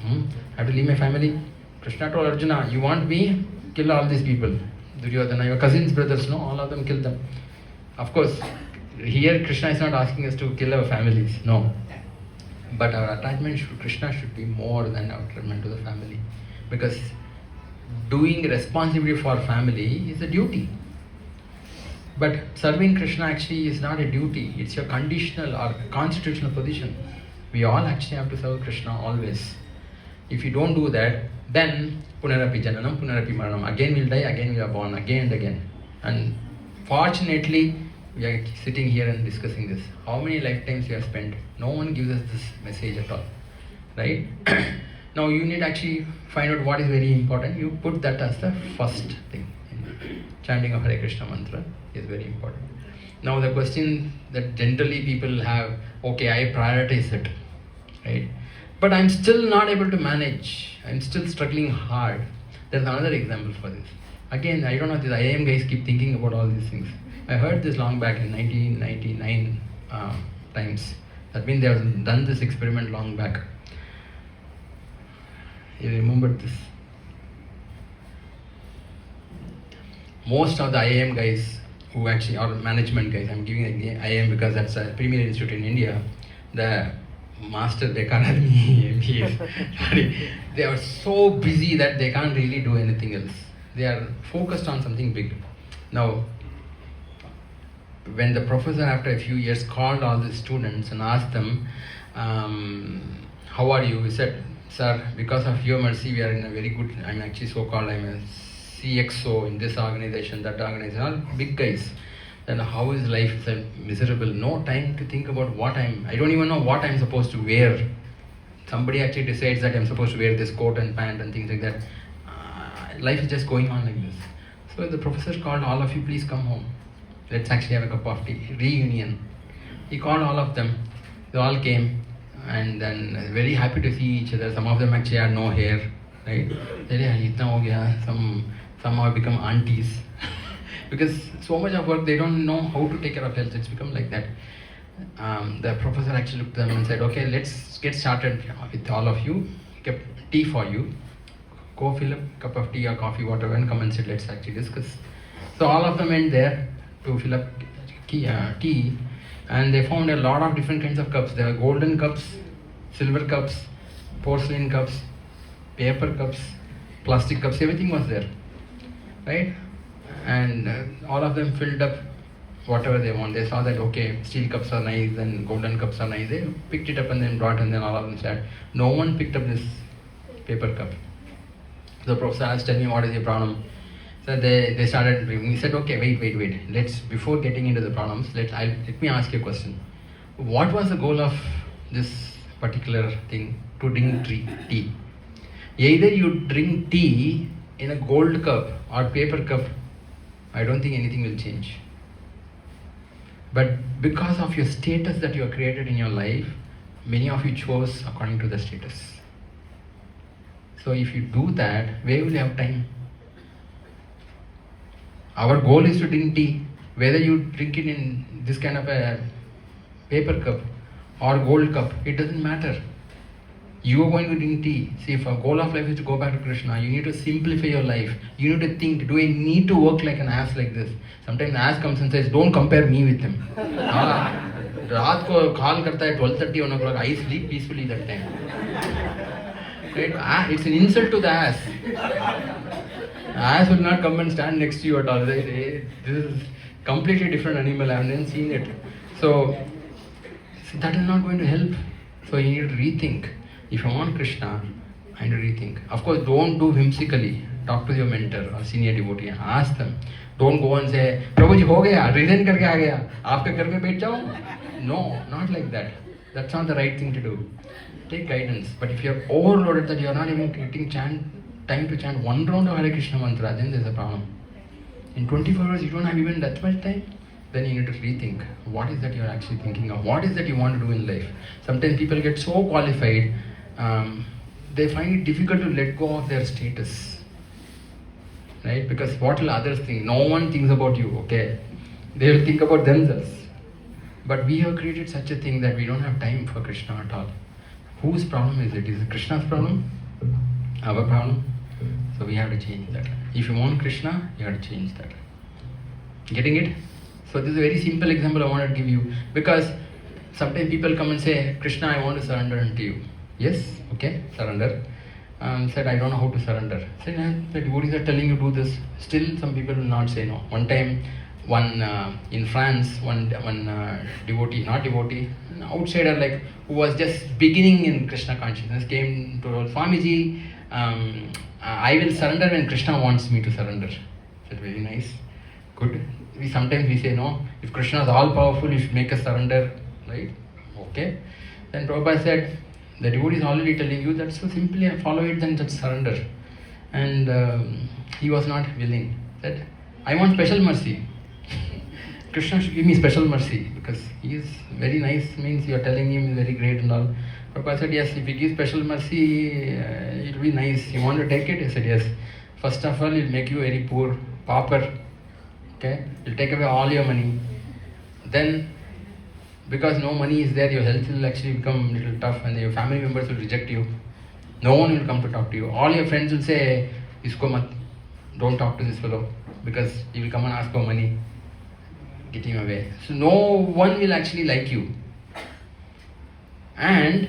I have to leave my family. Krishna told Arjuna, you want me? Kill all these people. Duryodhana, your cousins, brothers, no, all of them, kill them. Of course, here Krishna is not asking us to kill our families, no. But our attachment to Krishna should be more than our attachment to the family. Because doing responsibility for family is a duty. But serving Krishna actually is not a duty, it's your conditional or constitutional position. We all actually have to serve Krishna always. If you don't do that, then Punarapi Jananam, Punarapi Maranam. Again we'll die, again we are born, again and again. And fortunately, we are sitting here and discussing this. How many lifetimes we have spent? No one gives us this message at all. Right? Now you need to actually find out what is very important. You put that as the first thing. Chanting of Hare Krishna mantra is very important. Now the question that generally people have, okay, I prioritize it. Right? But I'm still not able to manage. I'm still struggling hard. There's another example for this. Again, I don't know if these IIM guys keep thinking about all these things. I heard this long back in 1999 times. That means they have done this experiment long back. You remember this? Most of the IIM guys who actually, or management guys, I'm giving IIM because that's a premier institute in India, the master Dekanadmi MBAs, sorry, they are so busy that they can't really do anything else. They are focused on something big. Now, when the professor after a few years called all the students and asked them, how are you? He said, sir, because of your mercy, we are in a very good, I'm actually so-called, I'm a CXO in this organization, that organization, all big guys. Then how is life? It's miserable. No time to think about I don't even know what I'm supposed to wear. Somebody actually decides that I'm supposed to wear this coat and pant and things like that. Life is just going on like this. So the professor called all of you, please come home. Let's actually have a cup of tea. Reunion. He called all of them. They all came and then very happy to see each other. Some of them actually had no hair. Right? Some have become aunties. Because so much of work, they don't know how to take care of health. It's become like that. The professor actually looked at them and said, okay, let's get started with all of you. Kept tea for you. Go fill a cup of tea or coffee, whatever, and come and sit. Let's actually discuss. So all of them went there to fill up tea, and they found a lot of different kinds of cups. There were golden cups, silver cups, porcelain cups, paper cups, plastic cups, everything was there, right? And all of them filled up whatever they want. They saw that, okay, steel cups are nice and golden cups are nice. They picked it up and then brought, and then all of them said, no one picked up this paper cup. The professor asked, tell me what is your problem. So they started, he said, okay, wait. Let's, before getting into the problems, let me ask you a question. What was the goal of this particular thing, to drink tea? Either you drink tea in a gold cup or paper cup, I don't think anything will change. But because of your status that you have created in your life, many of you chose according to the status. So if you do that, where will you have time? Our goal is to drink tea. Whether you drink it in this kind of a paper cup or gold cup, it doesn't matter. You are going to drink tea. See, if our goal of life is to go back to Krishna, you need to simplify your life. You need to think, do I need to work like an ass like this? Sometimes the ass comes and says, don't compare me with him. रात को call करता है 12:30 1 o'clock. I sleep peacefully that time. Right? It's an insult to the ass. Ass will not come and stand next to you at all. This is completely different animal. I haven't seen it. So that is not going to help. So you need to rethink. If you want Krishna, I need to rethink. Of course, don't do whimsically. Talk to your mentor or senior devotee. Ask them. Don't go and say, Prabhuji, ho gaya, resign karke aa gaya. Aapke ghar mein baith jao. No, not like that. That's not the right thing to do. Take guidance. But if you're overloaded that you're not even getting time to chant one round of Hare Krishna mantra, then there's a problem. In 24 hours, you don't have even that much time. Then you need to rethink. What is that you're actually thinking of? What is that you want to do in life? Sometimes people get so qualified, they find it difficult to let go of their status. Right? Because what will others think? No one thinks about you, okay? They will think about themselves. But we have created such a thing that we don't have time for Krishna at all. Whose problem is it? Is it Krishna's problem? Our problem? So we have to change that. If you want Krishna, you have to change that. Getting it? So this is a very simple example I want to give you. Because sometimes people come and say, Krishna, I want to surrender unto you. Yes, okay, surrender. Said, I don't know how to surrender. Said, the devotees are telling you to do this. Still, some people will not say no. One time, in France, one devotee, an outsider like who was just beginning in Krishna consciousness, came to Swamiji, I will surrender when Krishna wants me to surrender. Said, very nice, good. Sometimes we say no, if Krishna is all powerful, you should make us surrender, right? Okay. Then Prabhupada said, the devotee is already telling you that, so simply follow it, then just surrender. And he was not willing. Said, I want special mercy. Krishna should give me special mercy because he is very nice, means you are telling him he is very great and all. Prabhupada said, yes, if he gives special mercy, it will be nice. You want to take it? He said, yes. First of all, he will make you very poor, pauper. Okay? He will take away all your money. Then, because no money is there, your health will actually become a little tough and your family members will reject you. No one will come to talk to you. All your friends will say, Isko mat, don't talk to this fellow because he will come and ask for money. get him away. So no one will actually like you. And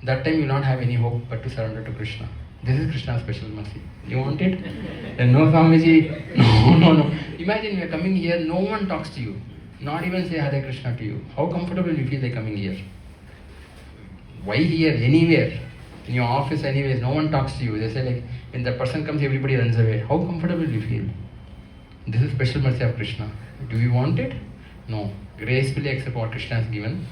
that time you will not have any hope but to surrender to Krishna. This is Krishna's special mercy. You want it? Then no, Swamiji. No. Imagine you are coming here, no one talks to you. Not even say Hare Krishna to you. How comfortable you feel like coming here? Why here? Anywhere. In your office anyways, no one talks to you. They say like, when the person comes, everybody runs away. How comfortable you feel? This is special mercy of Krishna. Do you want it? No. Gracefully accept what Krishna has given.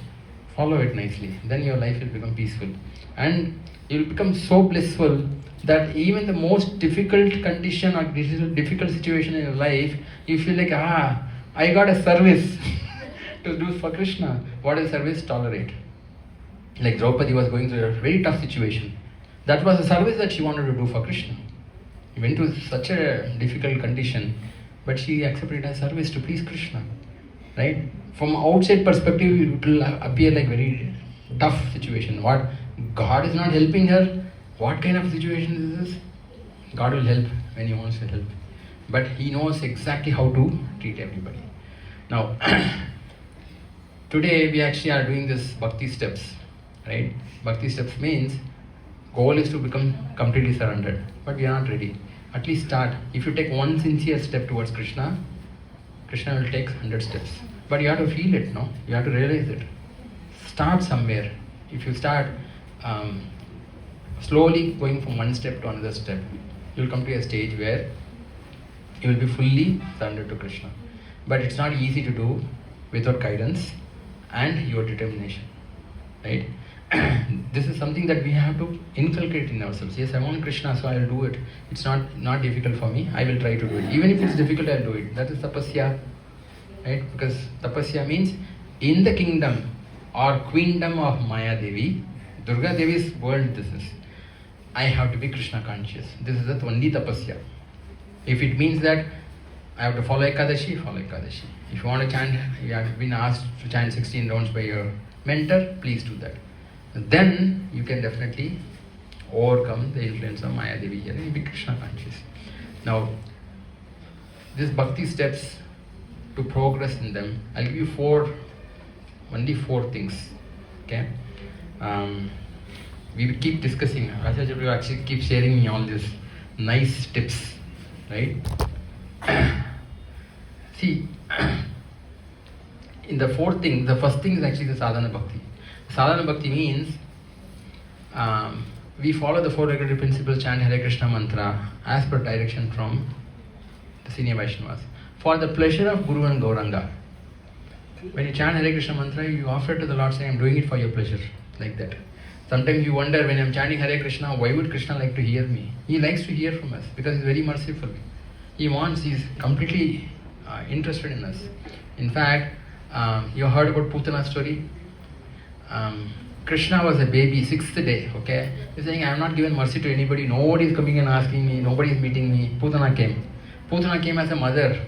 Follow it nicely. Then your life will become peaceful. And you will become so blissful that even the most difficult condition or difficult situation in your life, you feel like, I got a service to do for Krishna. What is service? Tolerate. Like Draupadi was going through a very tough situation. That was a service that she wanted to do for Krishna. She went to such a difficult condition, but she accepted it as service to please Krishna. Right? From outside perspective, it will appear like very tough situation. What? God is not helping her? What kind of situation is this? God will help when He wants to help. But He knows exactly how to treat everybody. Now, today we actually are doing this Bhakti steps. Right? Bhakti steps means goal is to become completely surrendered. But we are not ready. At least start. If you take one sincere step towards Krishna, Krishna will take 100 steps. But you have to feel it, no? You have to realize it. Start somewhere. If you start slowly going from one step to another step, you will come to a stage where you will be fully surrendered to Krishna. But it's not easy to do without guidance and your determination. Right? This is something that we have to inculcate in ourselves. Yes, I want Krishna, so I will do it. It's not difficult for me. I will try to do it. Even if it's difficult, I will do it. That is tapasya. Right? Because tapasya means in the kingdom or queendom of Maya Devi, Durga Devi's world this is. I have to be Krishna conscious. This is the only tapasya. If it means that I have to follow Ekadashi, follow Ekadashi. If you want to chant, you have been asked to chant 16 rounds by your mentor, please do that. Then you can definitely overcome the influence of Maya Devi here and be Krishna conscious. Now, these bhakti steps, to progress in them, I'll give you only four things. Okay? We will keep discussing. Acharya will actually keep sharing me all these nice tips. Right? See, in the fourth thing, the first thing is actually the sadhana bhakti. Sadhana bhakti means we follow the four regulatory principles, chant Hare Krishna mantra as per direction from the senior Vaishnavas. For the pleasure of Guru and Gauranga. When you chant Hare Krishna mantra, you offer to the Lord saying, I'm doing it for your pleasure. Like that. Sometimes you wonder, when I'm chanting Hare Krishna, why would Krishna like to hear me? He likes to hear from us because He's very merciful. He's completely interested in us. In fact, you heard about Putana's story? Krishna was a baby, 6th day, okay? He's saying, I have not given mercy to anybody, nobody is coming and asking me, nobody is meeting me. Putana came. Putana came as a mother.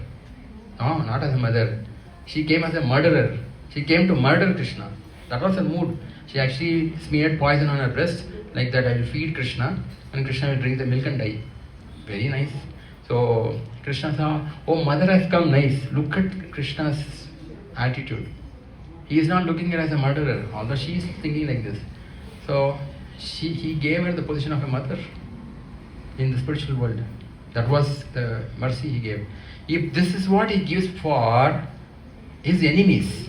No, not as a mother. She came as a murderer. She came to murder Krishna. That was her mood. She actually smeared poison on her breast, like that I will feed Krishna, and Krishna will drink the milk and die. Very nice. So Krishna saw, oh, mother has come, nice. Look at Krishna's attitude. He is not looking at her as a murderer, although she is thinking like this. So he gave her the position of a mother in the spiritual world. That was the mercy He gave. If this is what He gives for His enemies,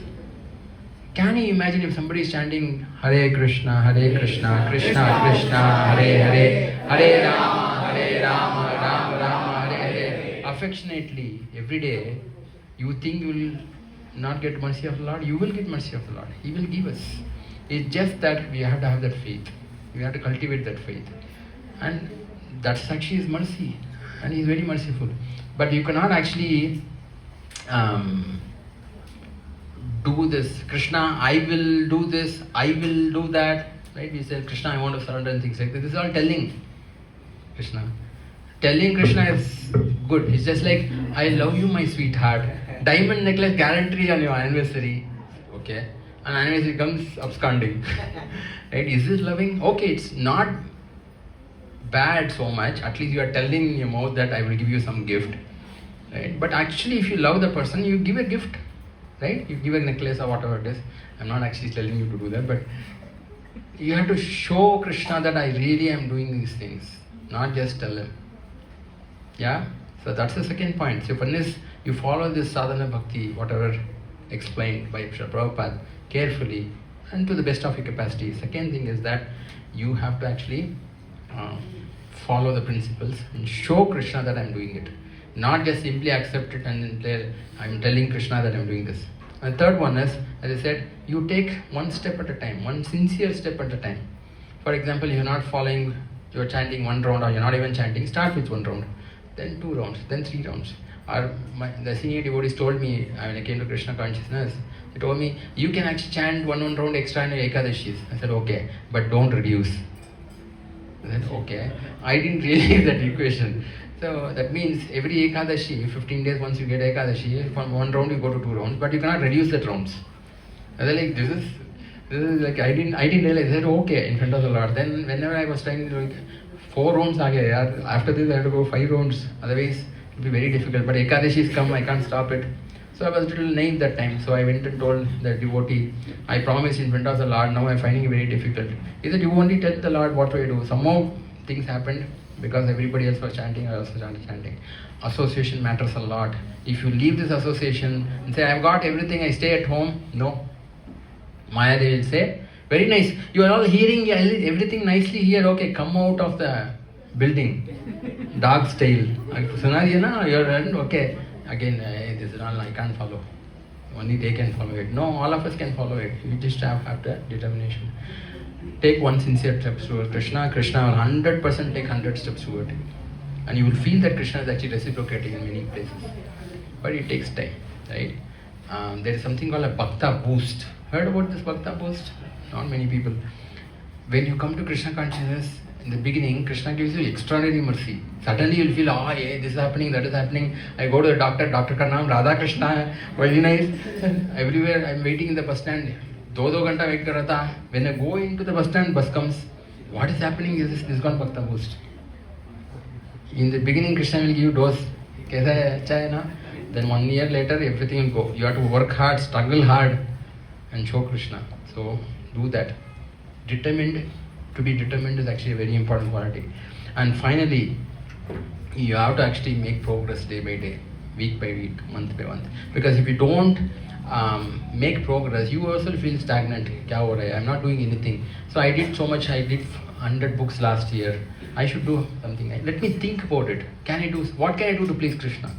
can you imagine if somebody is chanting Hare Krishna, Krishna Krishna, Hare Hare, Hare Rama, Rama Rama, Hare Hare, affectionately every day, you think you will not get mercy of the Lord? You will get mercy of the Lord. He will give us. It's just that we have to have that faith. We have to cultivate that faith. And that's actually His mercy. And He is very merciful. But you cannot actually do this. Krishna, I will do this, I will do that. Right? We say, Krishna, I want to surrender and things like this. This is all telling Krishna. Telling Krishna is good. It's just like, I love you, my sweetheart. Diamond necklace guarantee on your anniversary. Okay. And anniversary comes absconding. Right? Is this loving? Okay, it's not bad so much. At least you are telling in your mouth that I will give you some gift. Right? But actually, if you love the person, you give a gift. right? You give a necklace or whatever it is. I'm not actually telling you to do that, but you have to show Krishna that I really am doing these things, not just tell him. Yeah? So that's the second point. So one is you follow this sadhana bhakti, whatever explained by Srila Prabhupada, carefully and to the best of your capacity. Second thing is that you have to actually follow the principles and show Krishna that I'm doing it. Not just simply accept it and then tell, I'm telling Krishna that I'm doing this. And third one is, as I said, you take one step at a time, one sincere step at a time. For example, you're not following, you're chanting one round or you're not even chanting, start with one round, then 2 rounds, then 3 rounds. Or the senior devotees told me, when I came to Krishna consciousness, they told me, you can actually chant one round extra in your Ekadashis. I said, okay, but don't reduce. I said, okay. I didn't realize that equation. So that means every Ekadashi, 15 days once you get Ekadashi, from 1 round you go to 2 rounds, but you cannot reduce that rounds. I was like, this is like, I didn't realize. I said, okay, in front of the Lord. Then whenever I was trying to like, 4 rounds, after this I have to go 5 rounds, otherwise it will be very difficult. But Ekadashis come, I can't stop it. So I was a little naive that time. So I went and told the devotee, I promised in front of the Lord, now I'm finding it very difficult. He said, you only tell the Lord what to do. Some more things happened because everybody else was chanting, I also started chanting. Association matters a lot. If you leave this association and say, I've got everything, I stay at home, no. Maya they will say, very nice, you are all hearing everything nicely here, okay, come out of the building. Dog's tail. You're okay. Again, this is all I can't follow. Only they can follow it. No, all of us can follow it. You just have the determination. Take one sincere step toward Krishna. Krishna will 100% take 100 steps toward it. And you will feel that Krishna is actually reciprocating in many places. But it takes time, right? There is something called a Bhakta boost. Heard about this Bhakta boost? Not many people. When you come to Krishna consciousness, in the beginning, Krishna gives you extraordinary mercy. Suddenly you will feel, yeah, this is happening, that is happening. I go to the doctor ka naam Radha Krishna hai. Very nice. Everywhere I'm waiting in the bus stand. 2 ghanta wait kar raha tha. When I go into the bus stand, bus comes. What is happening is this called Bhakta boost. In the beginning, Krishna will give you dose. Kaisa hai? Acha hai na? Then 1 year later, everything will go. You have to work hard, struggle hard and show Krishna. So, do that. To be determined is actually a very important quality. And finally, you have to actually make progress day by day, week by week, month by month. Because if you don't make progress, you also feel stagnant. Kya ho raha hai? I'm not doing anything. So I did so much. I did 100 books last year. I should do something. Let me think about it. What can I do to please Krishna?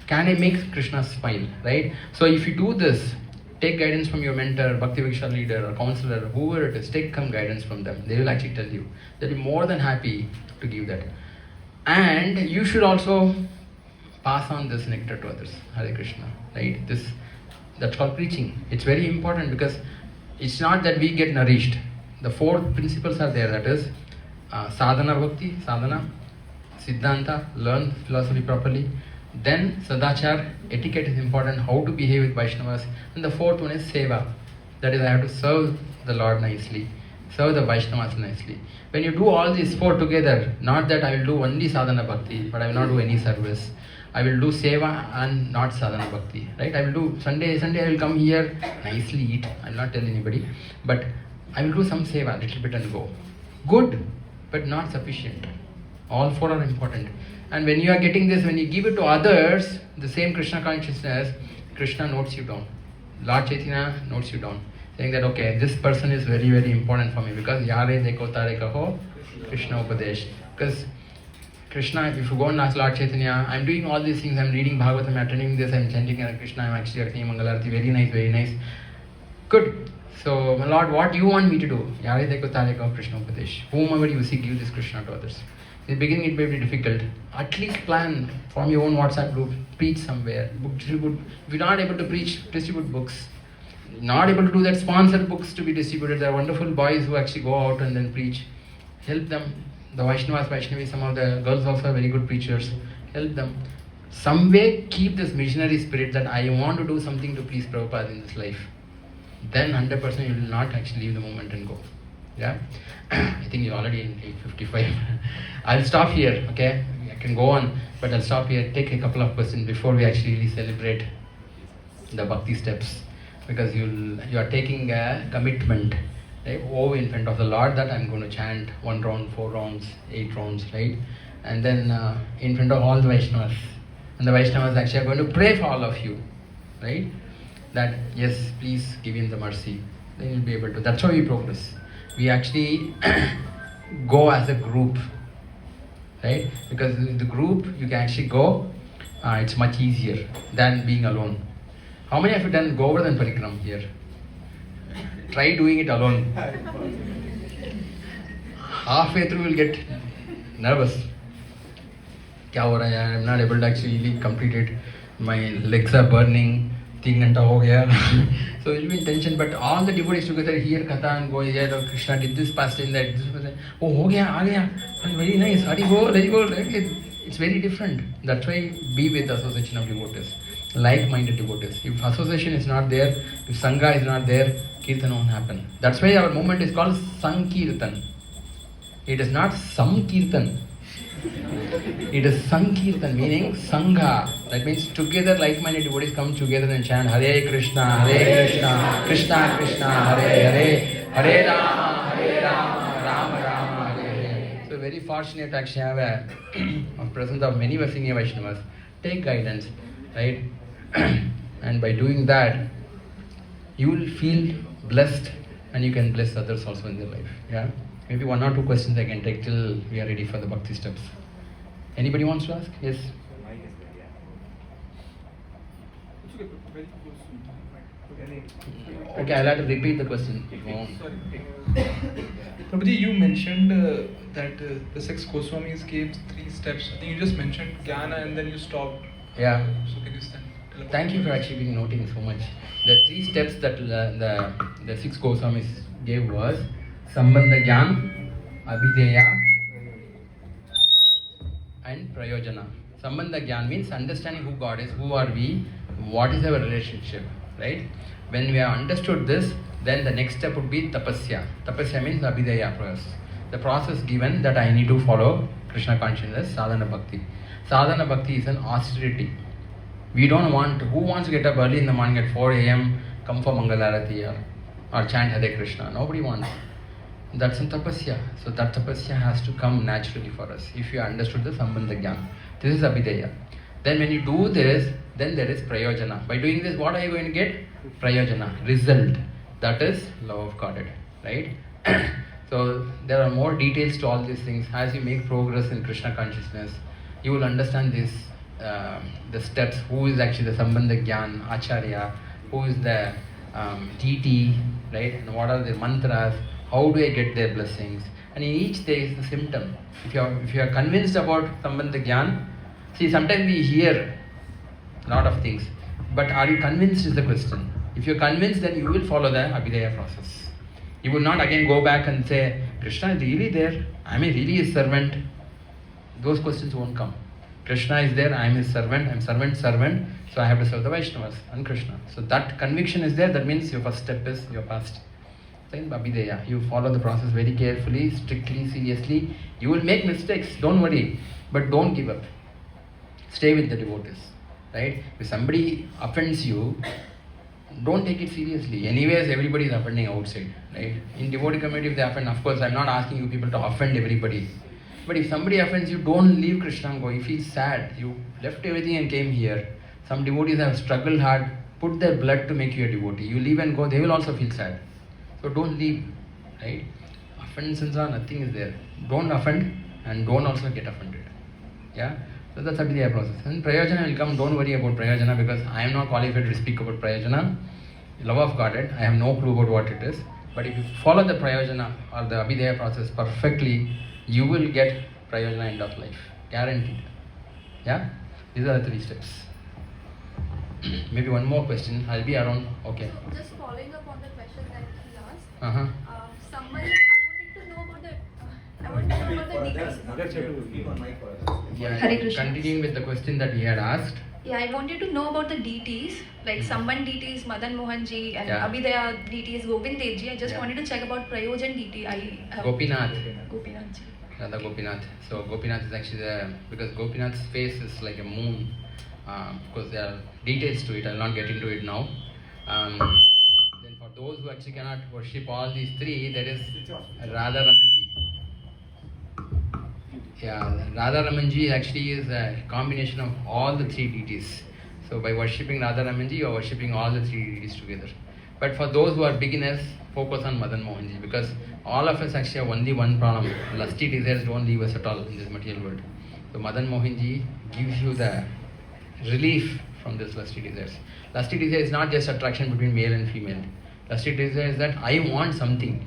Can I make Krishna smile? Right? So if you do this, take guidance from your mentor, Bhakti Viksha leader or counselor, whoever it is, take some guidance from them. They will actually tell you. They'll be more than happy to give that. And you should also pass on this nectar to others. Hare Krishna. Right? That's called preaching. It's very important because it's not that we get nourished. The 4 principles are there. That is sadhana bhakti, sadhana, siddhanta, learn philosophy properly. Then Sadachar, etiquette is important, how to behave with Vaishnavas. And the 4th one is Seva. That is, I have to serve the Lord nicely, serve the Vaishnavas nicely. When you do all these 4 together, not that I will do only Sadhana Bhakti, but I will not do any service. I will do Seva and not Sadhana Bhakti. Right? I will do Sunday I will come here, nicely eat. I will not tell anybody. But I will do some Seva, little bit and go. Good, but not sufficient. All 4 are important. And when you are getting this, when you give it to others, the same Krishna consciousness, Krishna notes you down. Lord Chaitanya notes you down. Saying that, okay, this person is very, very important for me because Yare Deko Tare Kaho, Krishna Upadesh. Because Krishna, if you go and ask Lord Chaitanya, I'm doing all these things, I'm reading Bhagavatam, I'm attending this, I'm chanting Hare Krishna, I'm actually attending Mangalarti, very nice, very nice. Good. So, my Lord, what do you want me to do? Yare Deko Tare Kaho, Krishna Upadesh. Whomever you see, give this Krishna to others. In the beginning it may be difficult. At least plan from your own WhatsApp group, preach somewhere, book distribute. If you're not able to preach, distribute books. Not able to do that, sponsor books to be distributed. There are wonderful boys who actually go out and then preach. Help them. The Vaishnavis, some of the girls also are very good preachers. Help them. Some way keep this missionary spirit that I want to do something to please Prabhupada in this life. Then 100% you will not actually leave the moment and go. Yeah? I think you're already in 8:55. I'll stop here, okay? I can go on, but I'll stop here, take a couple of questions before we actually celebrate the Bhakti steps. because you are taking a commitment, right? Oh, in front of the Lord that I'm going to chant 1 round, 4 rounds, 8 rounds, right? And then in front of all the Vaishnavas, and the Vaishnavas actually are going to pray for all of you, right? That yes, please give him the mercy. Then you'll be able to. That's how we progress. We actually go as a group, right? Because in the group you can actually go. It's much easier than being alone. How many of you done Govardhan Parikram here? Try doing it alone. Halfway through you'll get nervous. Kya ho raha hai? I'm not able to actually complete it. My legs are burning. 3 ghanta ho gaya. So you'll be in tension. But all the devotees together here, Katha and go here, or Krishna did this past in that. This past. Oh, ho gaya, aa gaya. Very nice. Hari go, let go. It's very different. That's why be with the association of devotees, like-minded devotees. If association is not there, if Sangha is not there, Kirtan won't happen. That's why our movement is called Sankirtan. It is not Samkirtan. It is Sankirtan, meaning Sangha. That means together like-minded devotees come together and chant Hare Krishna, Krishna Krishna, Hare Hare, Hare Rama, Rama Rama, Hare Hare. So very fortunate to actually have a presence of many senior Vaishnavas. Take guidance, right? And by doing that, you will feel blessed and you can bless others also in their life. Yeah? Maybe 1 or 2 questions I can take till we are ready for the Bhakti steps. Anybody wants to ask? Yes? Okay, I'll have to repeat the question. Prabhuji, you mentioned that the 6 Goswamis gave 3 steps. I think you just mentioned Jnana and then you stopped. Yeah. So can you tell about Thank you for actually being noting so much. The 3 steps that the 6 Goswamis gave was Sambandha Gyan, Abhideya and Prayojana. Sambandha Gyan means understanding who God is, who are we, what is our relationship, right? When we have understood this, then the next step would be Tapasya. Tapasya means Abhideya process. The process given that I need to follow Krishna consciousness, Sadhana Bhakti. Sadhana Bhakti is an austerity. We don't want, who wants to get up early in the morning at 4 a.m., come for Mangalarati or chant Hare Krishna? Nobody wants. That's a tapasya. So that tapasya has to come naturally for us if you understood the Sambandha Gyan. This is Abhideya. Then when you do this, then there is Prayojana. By doing this, what are you going to get? Prayojana, result. That is love of Godhead, right? So there are more details to all these things. As you make progress in Krishna consciousness, you will understand this, the steps. Who is actually the Sambandha Gyan, Acharya? Who is the deity, right? And what are the mantras? How do I get their blessings? And in each there is a symptom. If you are convinced about Sambandha Gyan, see, sometimes we hear a lot of things, but are you convinced is the question. If you are convinced, then you will follow the Abhideya process. You will not again go back and say, Krishna is really there, I am really his servant. Those questions won't come. Krishna is there, I am his servant, I am servant, so I have to serve the Vaishnavas and Krishna. So that conviction is there, that means your first step is your past. Then Abhideya, you follow the process very carefully, strictly, seriously. You will make mistakes, don't worry, but don't give up. Stay with the devotees, right? If somebody offends you, don't take it seriously. Anyways, everybody is offending outside, right? In devotee community, if they offend, of course, I'm not asking you people to offend everybody. But if somebody offends you, don't leave Krishna and go. You feel sad. You left everything and came here. Some devotees have struggled hard, put their blood to make you a devotee. You leave and go, they will also feel sad. So don't leave, right? Offenses are nothing is there. Don't offend and don't also get offended. Yeah? So that's a Abhideya process. And Prayojana will come, don't worry about Prayojana because I am not qualified to speak about Prayojana. Love of Godhead, I have no clue about what it is. But if you follow the Prayojana or the Abhideya process perfectly, you will get Prayojana end of life. Guaranteed. Yeah? These are the 3 steps. Maybe one more question. I'll be around. Okay. Just following up on the question that he asked. Uh-huh. Somebody, I wanted to know about the Yeah, Hare Krishna. continuing with the question that he had asked. Yeah, I wanted to know about the deities, like Samban deity is Madan Mohan ji and Yeah. Abhideya deity is Govind Dev ji. I just Yeah. wanted to check about Prayojan deity. Gopinath. Gopinath ji. Radha Gopinath. So Gopinath is actually because Gopinath's face is like a moon. Of course, there are details to it. I'll not get into it now. Then for those who actually cannot worship all these three, there is Radha Ramanji. Yeah, Radha Ramanji actually is a combination of all the three deities. So by worshipping Radha Ramanji, you are worshipping all the three deities together. But for those who are beginners, focus on Madan Mohanji, because all of us actually have only one problem. Lusty desires don't leave us at all in this material world. So Madan Mohanji gives you the relief from this lusty desires. Lusty desire is not just attraction between male and female. Lusty desire is that I want something,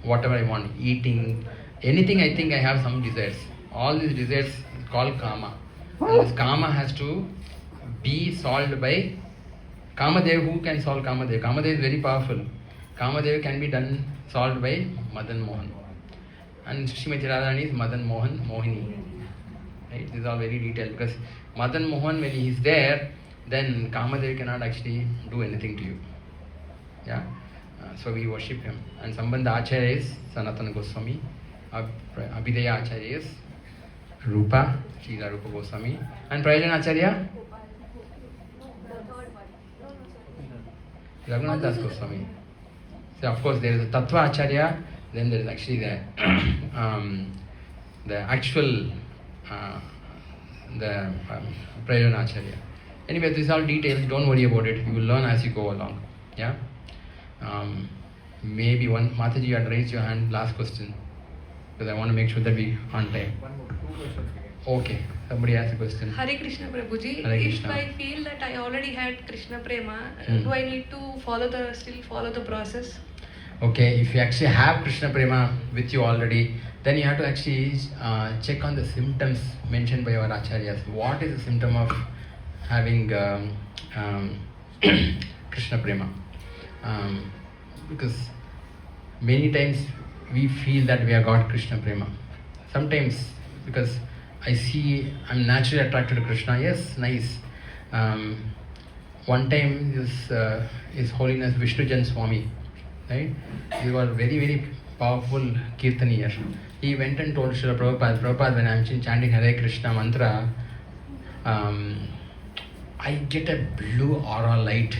whatever I want, eating, anything. I think I have some desires. All these desires is called Kama. And this Kama has to be solved by Kamadev. Who can solve Kamadev? Kamadev is very powerful. Kamadev can be solved by Madan Mohan. And Srimati Radharani is Madan Mohan Mohini. Right? This is all very detailed, because Madan Mohan, when he is there, then Kamadev cannot actually do anything to you. Yeah? So we worship him. And Sambandha Acharya is Sanatana Goswami. Abhidaya Acharya is Rupa, Srila Rupa Goswami. And Prayojana Acharya? Raghunath Das Goswami. So of course there is a Tattva Acharya, then there is actually the actual Prayojana Acharya. Anyway, this is all details, don't worry about it, you will learn as you go along. Yeah? Maybe one, Mataji, you had raised your hand, last question, because I want to make sure that we on time. One more, 2 questions. Okay, somebody asked a question. Hare Krishna Prabhuji. Hare If Krishna. I feel that I already had Krishna Prema, Hmm. do I need to still follow the process? Okay, if you actually have Krishna Prema with you already, then you have to actually check on the symptoms mentioned by our acharyas. What is the symptom of having Krishna Prema? Because many times we feel that we have got Krishna Prema. Sometimes because I see I'm naturally attracted to Krishna. Yes, nice. One time His Holiness Vishnujan Swami, right? He was very, very powerful Kirtaniya. He went and told Srila Prabhupada, when I'm chanting Hare Krishna mantra, I get a blue aura light,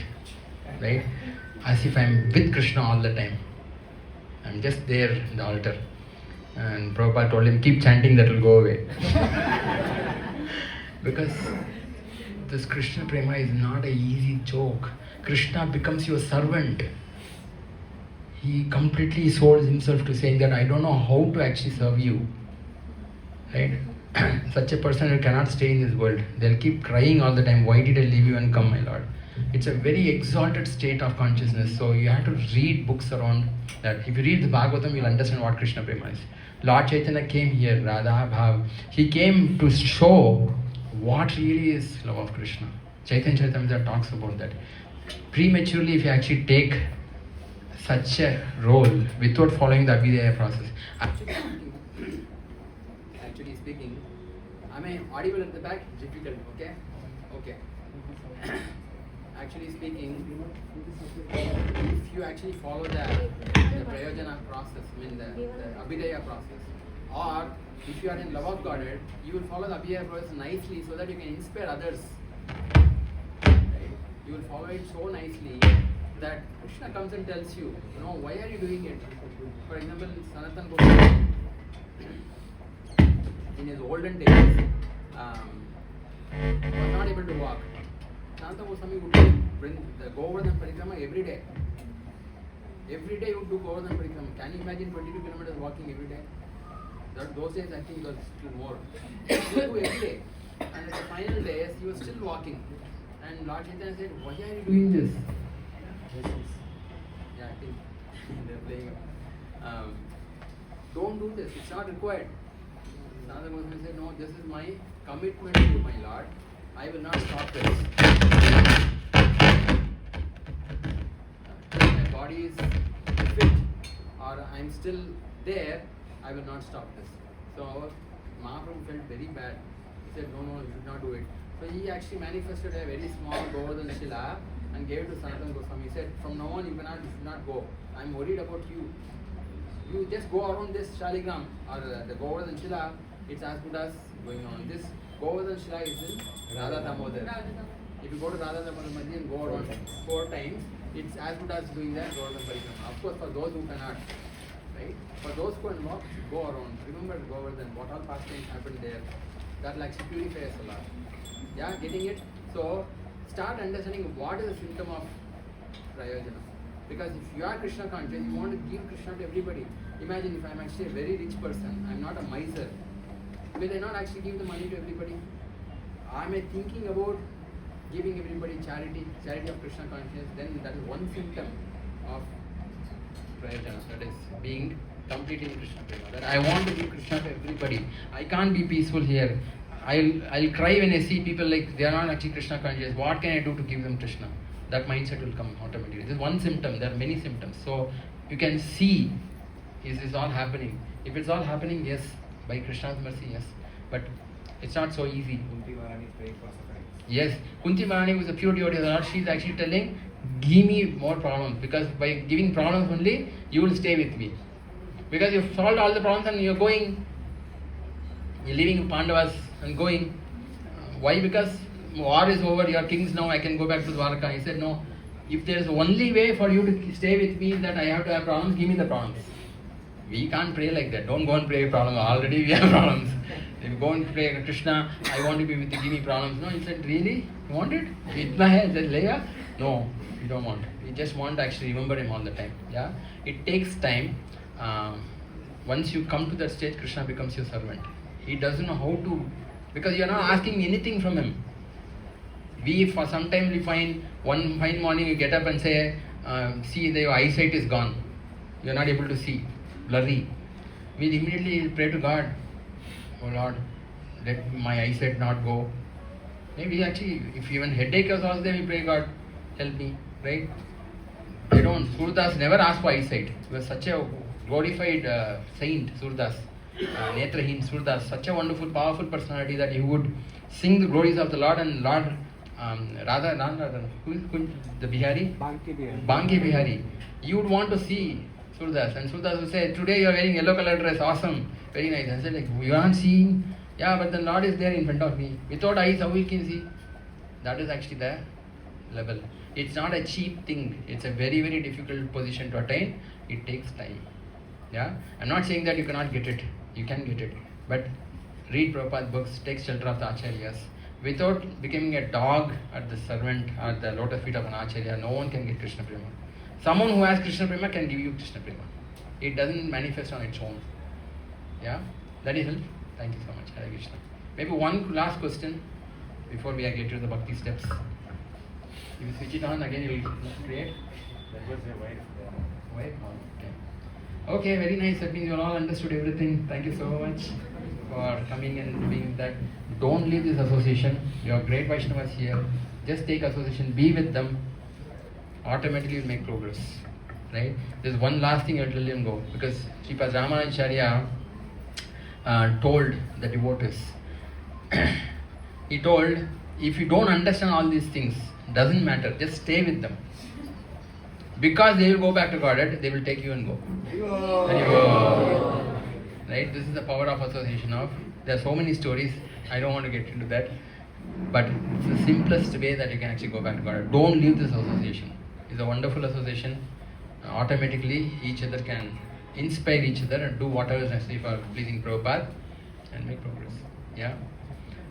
right? As if I'm with Krishna all the time. I'm just there in the altar. And Prabhupada told him, keep chanting, that will go away. Because this Krishna Prema is not an easy joke. Krishna becomes your servant. He completely sold himself to saying that I don't know how to actually serve you. Right? Such a person who cannot stay in this world. They'll keep crying all the time, why did I leave you and come, my Lord? It's a very exalted state of consciousness. So you have to read books around that. If you read the Bhagavatam, you'll understand what Krishna Prema is. Lord Chaitanya came here, Radha Bhav. He came to show what really is love of Krishna. Chaitanya Charitamrita talks about that. Prematurely, if you actually take such a role without following the Abhidaya process. Actually speaking, am I audible at the back? Difficult, okay? Okay. Actually speaking, if you actually follow the Prayojana process, I mean the Abhidaya process, or if you are in love of Godhead, you will follow the Abhidaya process nicely so that you can inspire others. Right? You will follow it so nicely that Krishna comes and tells you, why are you doing it? For example, Sanatana Goswami, in his olden days, was not able to walk. Sanatana Goswami would bring the Govardhan Parikrama every day. Every day he would do Govardhan Parikrama. Can you imagine 22 kilometers walking every day? Those days I think it was still more. He would do every day. And at the final days he was still walking. And Lord Chaitanya said, why are you doing this? Yeah, I think they're playing. Don't do this, it's not required. Sanatana Goswami said, no, this is my commitment to you, my Lord. I will not stop this. If my body is fit or I am still there, I will not stop this. So Mahaprabhu felt very bad. He said, no, you should not do it. So he actually manifested a very small Govardhan Shila and gave it to Sanatana Goswami. He said, from now on you should not go. I am worried about you. You just go around this Shaligram or the Govardhan Shila, it's as good as going on. This Govardhan Shila is in Radha Damodar. If you go to Radha Damodar Madhya and go around, 4 times, it's as good as doing that Govardhan Parikrama. Of course, for those who cannot, right? For those who can walk, go around. Remember Govardhan, what all pastimes happened there. That will actually purify us a lot. Yeah, getting it? So, start understanding what is the symptom of Prayojana. Because if you are Krishna conscious, you want to give Krishna to everybody. Imagine if I am actually a very rich person, I am not a miser. Will I not actually give the money to everybody? Am I thinking about giving everybody charity of Krishna consciousness? Then that is one symptom of Prayojana, that is being completely in Krishna prema. That I want to give Krishna to everybody. I can't be peaceful here. I'll cry when I see people like they are not actually Krishna conscious. What can I do to give them Krishna? That mindset will come automatically. This is one symptom. There are many symptoms. So you can see, is this all happening? If it's all happening, yes, by Krishna's mercy, yes. But it's not so easy. Kunti Maharani is praying for suffering. Yes, Kunti Maharani was a pure devotee of the Lord. She is actually telling, give me more problems, because by giving problems only, you will stay with me. Because you've solved all the problems and you're going, you're leaving Pandavas and going. Why? Because war is over, you are kings now, I can go back to Dwarka. He said, no, if there is only way for you to stay with me that I have to have problems, give me the problems. We can't pray like that. Don't go and pray problems. Already we have problems. If you go and pray, Krishna, I want to be with you, give me problems. No, he said, really? You want it? Itna hai, just layya? No, you don't want. You just want to actually remember him all the time. Yeah? It takes time. Once you come to that stage, Krishna becomes your servant. He doesn't know how to, because you are not asking anything from him. We, for some time, we find one fine morning you get up and say, see, your eyesight is gone. You are not able to see, blurry. We immediately pray to God, oh Lord, let my eyesight not go. Maybe actually, if even headache is also there, we pray, God, help me, right? They don't. Surdas never asked for eyesight. He was such a glorified saint, Surdas. Netrahin Surdas, such a wonderful, powerful personality that he would sing the glories of the Lord, and Lord the Bihari? Banki Bihari. You would want to see Surdas, and Surdas would say, today you are wearing yellow color dress, awesome, very nice. I said, like, you aren't seeing? Yeah, but the Lord is there in front of me. Without eyes, how we can see? That is actually the level. It's not a cheap thing. It's a very, very difficult position to attain. It takes time. Yeah, I'm not saying that you cannot get it. You can get it. But read Prabhupada's books, take shelter of the Acharyas. Without becoming a dog at the servant, at the lotus feet of an Acharya, no one can get Krishna Prema. Someone who has Krishna Prema can give you Krishna Prema. It doesn't manifest on its own. Yeah? That is helpful. Thank you so much. Hare Krishna. Maybe one last question before we get to the Bhakti steps. If you switch it on again, you will create. That was your wife. Wife? Okay, very nice. That means you all understood everything. Thank you so much for coming and doing that. Don't leave this association. You are great Vaishnavas here. Just take association, be with them. Automatically you'll make progress. Right? There's one last thing I'll tell you and go. Because Sripad Ramanacharya told the devotees, he told, if you don't understand all these things, doesn't matter, just stay with them. Because they will go back to Godhead, they will take you and go. Right? This is the power of association of. There are so many stories. I don't want to get into that. But it's the simplest way that you can actually go back to Godhead. Don't leave this association. It's a wonderful association. Automatically, each other can inspire each other and do whatever is necessary for pleasing Prabhupada and make progress. Yeah?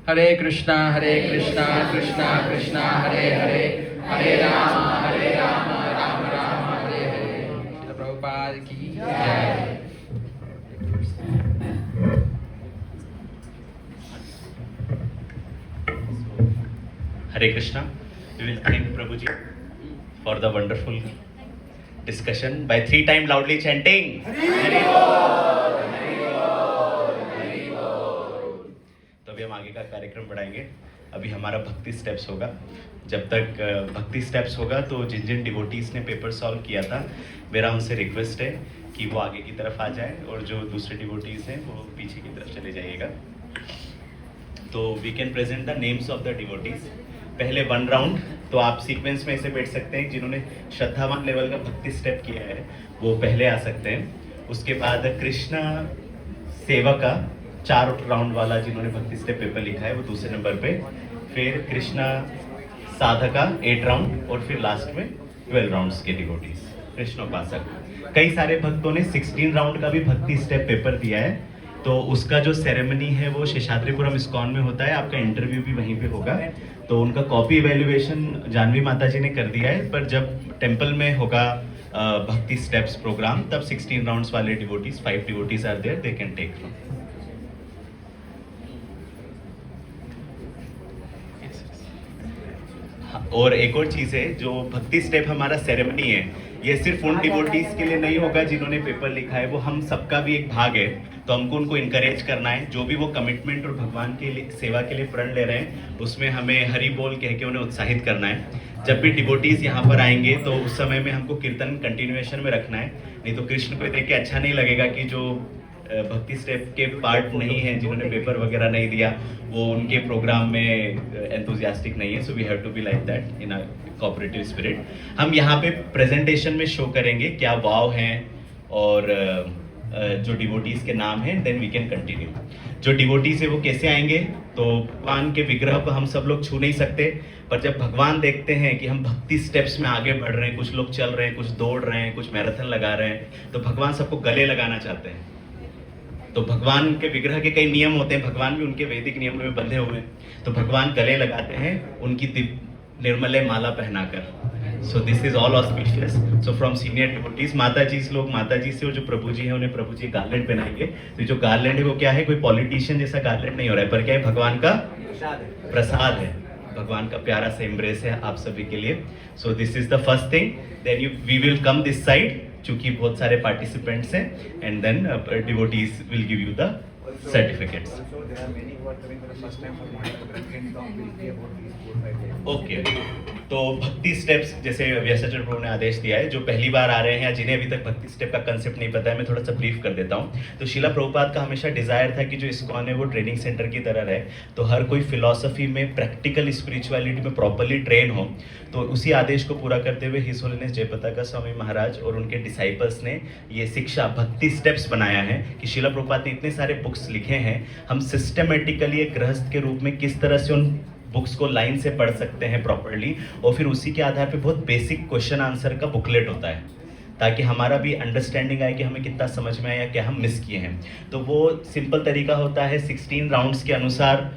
Hare Krishna, Krishna Krishna, Hare Hare, Hare Rama, Rama Rama, Hare Hare. Srila Prabhupada ki jai. Hare Krishna. We will thank Prabhuji for the wonderful discussion by 3 times loudly chanting Hare Bol, Hare Bol, Hare Bol. तो अभी हम आगे का कार्यक्रम बढ़ाएंगे. अभी हमारा भक्ति स्टेप्स होगा. जब तक भक्ति स्टेप्स होगा तो जिन जिन डिवोटीज ने पेपर सॉल्व किया था, मेरा उनसे रिक्वेस्ट है कि वो आगे की तरफ आ जाए और जो दूसरे डिवोटीज हैं वो पीछे की तरफ चले जाइएगा. तो we can present the names of the devotees. पहले 1 राउंड तो आप सीक्वेंस में ऐसे बैठ सकते हैं. जिन्होंने श्रद्धावान लेवल का भक्ति स्टेप किया है वो पहले आ सकते हैं. उसके बाद कृष्णा सेवा का 4 राउंड वाला जिन्होंने भक्ति स्टेप पेपर लिखा है वो दूसरे नंबर पे. फिर कृष्णा साधका 8 राउंड और फिर लास्ट में 12 राउंड्स के डिवोटीज, कृष्णोपासक। कई सारे भक्तों ने 16 राउंड का भी भक्ति स्टेप पेपर दिया है, तो उसका जो सेरेमनी है वो शेषाद्रिपुरम इस्कॉन में होता है, आपका इंटरव्यू भी वहीं पे होगा। तो उनका कॉपी इवेल्युएशन जानवी माता जी ने कर दिया है, पर जब टेम्पल में होगा भक्ति स्टेप्स प्रोग्राम, तब 16 राउंड्स वाले devotees, 5 devotees are there, they can take from. और एक और चीज़ है, जो भक्ति स्टेप हमारा सेरेमनी है, ये सिर्फ उन डिवोटीज के लिए नहीं होगा जिन्होंने पेपर लिखा है, वो हम सबका भी एक भाग है। तो हमको उनको इनकरेज करना है, जो भी वो कमिटमेंट और भगवान के लिए सेवा के लिए प्रण ले रहे हैं, उसमें हमें हरि बोल कह के उन्हें उत्साहित करना है। जब भी डिवोटीज यहाँ पर आएंगे तो उस समय में हमको कीर्तन कंटिन्यूएशन में रखना है, नहीं तो कृष्ण को देख के अच्छा नहीं लगेगा कि जो भक्ति स्टेप के पार्ट नहीं है, जिन्होंने पेपर वगैरह नहीं दिया, वो उनके प्रोग्राम में एंथुजियास्टिक नहीं है। So we have to be like that in a cooperative spirit. हम यहाँ पे प्रेजेंटेशन में शो करेंगे क्या वाव हैं और जो डिवोटीज के नाम हैं, देन वी कैन कंटिन्यू। जो डिवोटीज है वो कैसे आएंगे, तो भगवान के विग्रह को हम सब लोग छू नहीं सकते, पर जब भगवान देखते हैं कि हम भक्ति स्टेप्स में आगे बढ़ रहे हैं, कुछ लोग चल रहे हैं, कुछ दौड़ रहे हैं, कुछ मैराथन लगा रहे हैं, तो भगवान सबको गले लगाना चाहते हैं। तो भगवान के विग्रह के कई नियम होते हैं, भगवान भी उनके वैदिक नियमों में बंधे हुए हैं, तो भगवान गले लगाते हैं उनकी निर्मले माला पहनाकर। सो this is all auspicious. So from senior devotees, माता जी लोग माता जी से, और जो प्रभु जी है उन्हें प्रभु जी गार्लैंड पहनाएंगे। तो जो गार्लैंड है वो क्या है, कोई पॉलिटिशियन जैसा गार्लैंड नहीं हो रहा है, पर क्या है, भगवान का प्रसाद है, भगवान का प्यारा सा एम्ब्रेस है आप सभी के लिए। So this is the first thing, then we will come this side, चूंकि बहुत सारे पार्टिसिपेंट्स हैं, and then devotees will give you the certificates. Okay, तो भक्ति स्टेप्स जैसे व्यासाचार्य प्रभु ने आदेश दिया है, जो पहली बार आ रहे हैं या जिन्हें अभी तक भक्ति स्टेप का कंसेप्ट नहीं पता है, मैं थोड़ा सा ब्रीफ कर देता हूँ। तो शिला प्रभुपाद का हमेशा डिजायर था कि जो इस्कॉन है वो ट्रेनिंग सेंटर की तरह रहे, तो हर कोई फिलॉसफी में, प्रैक्टिकल स्पिरिचुअलिटी में प्रॉपरली ट्रेन हो। तो उसी आदेश को पूरा करते हुए हिज होलीनेस जयपताका स्वामी महाराज और उनके डिसाइपल्स ने ये शिक्षा भक्ति स्टेप्स बनाया है कि शिला प्रभुपाद ने इतने सारे बुक्स लिखे हैं, हम सिस्टमेटिकली एक गृहस्थ के रूप में किस तरह से उन बुक्स को लाइन से पढ़ सकते हैं प्रॉपर्ली, और फिर उसी के आधार पे बहुत बेसिक क्वेश्चन आंसर का बुकलेट होता है, ताकि हमारा भी अंडरस्टैंडिंग आए कि हमें कितना समझ में आया, क्या हम मिस किए हैं। तो वो सिंपल तरीका होता है 16 राउंड्स के अनुसार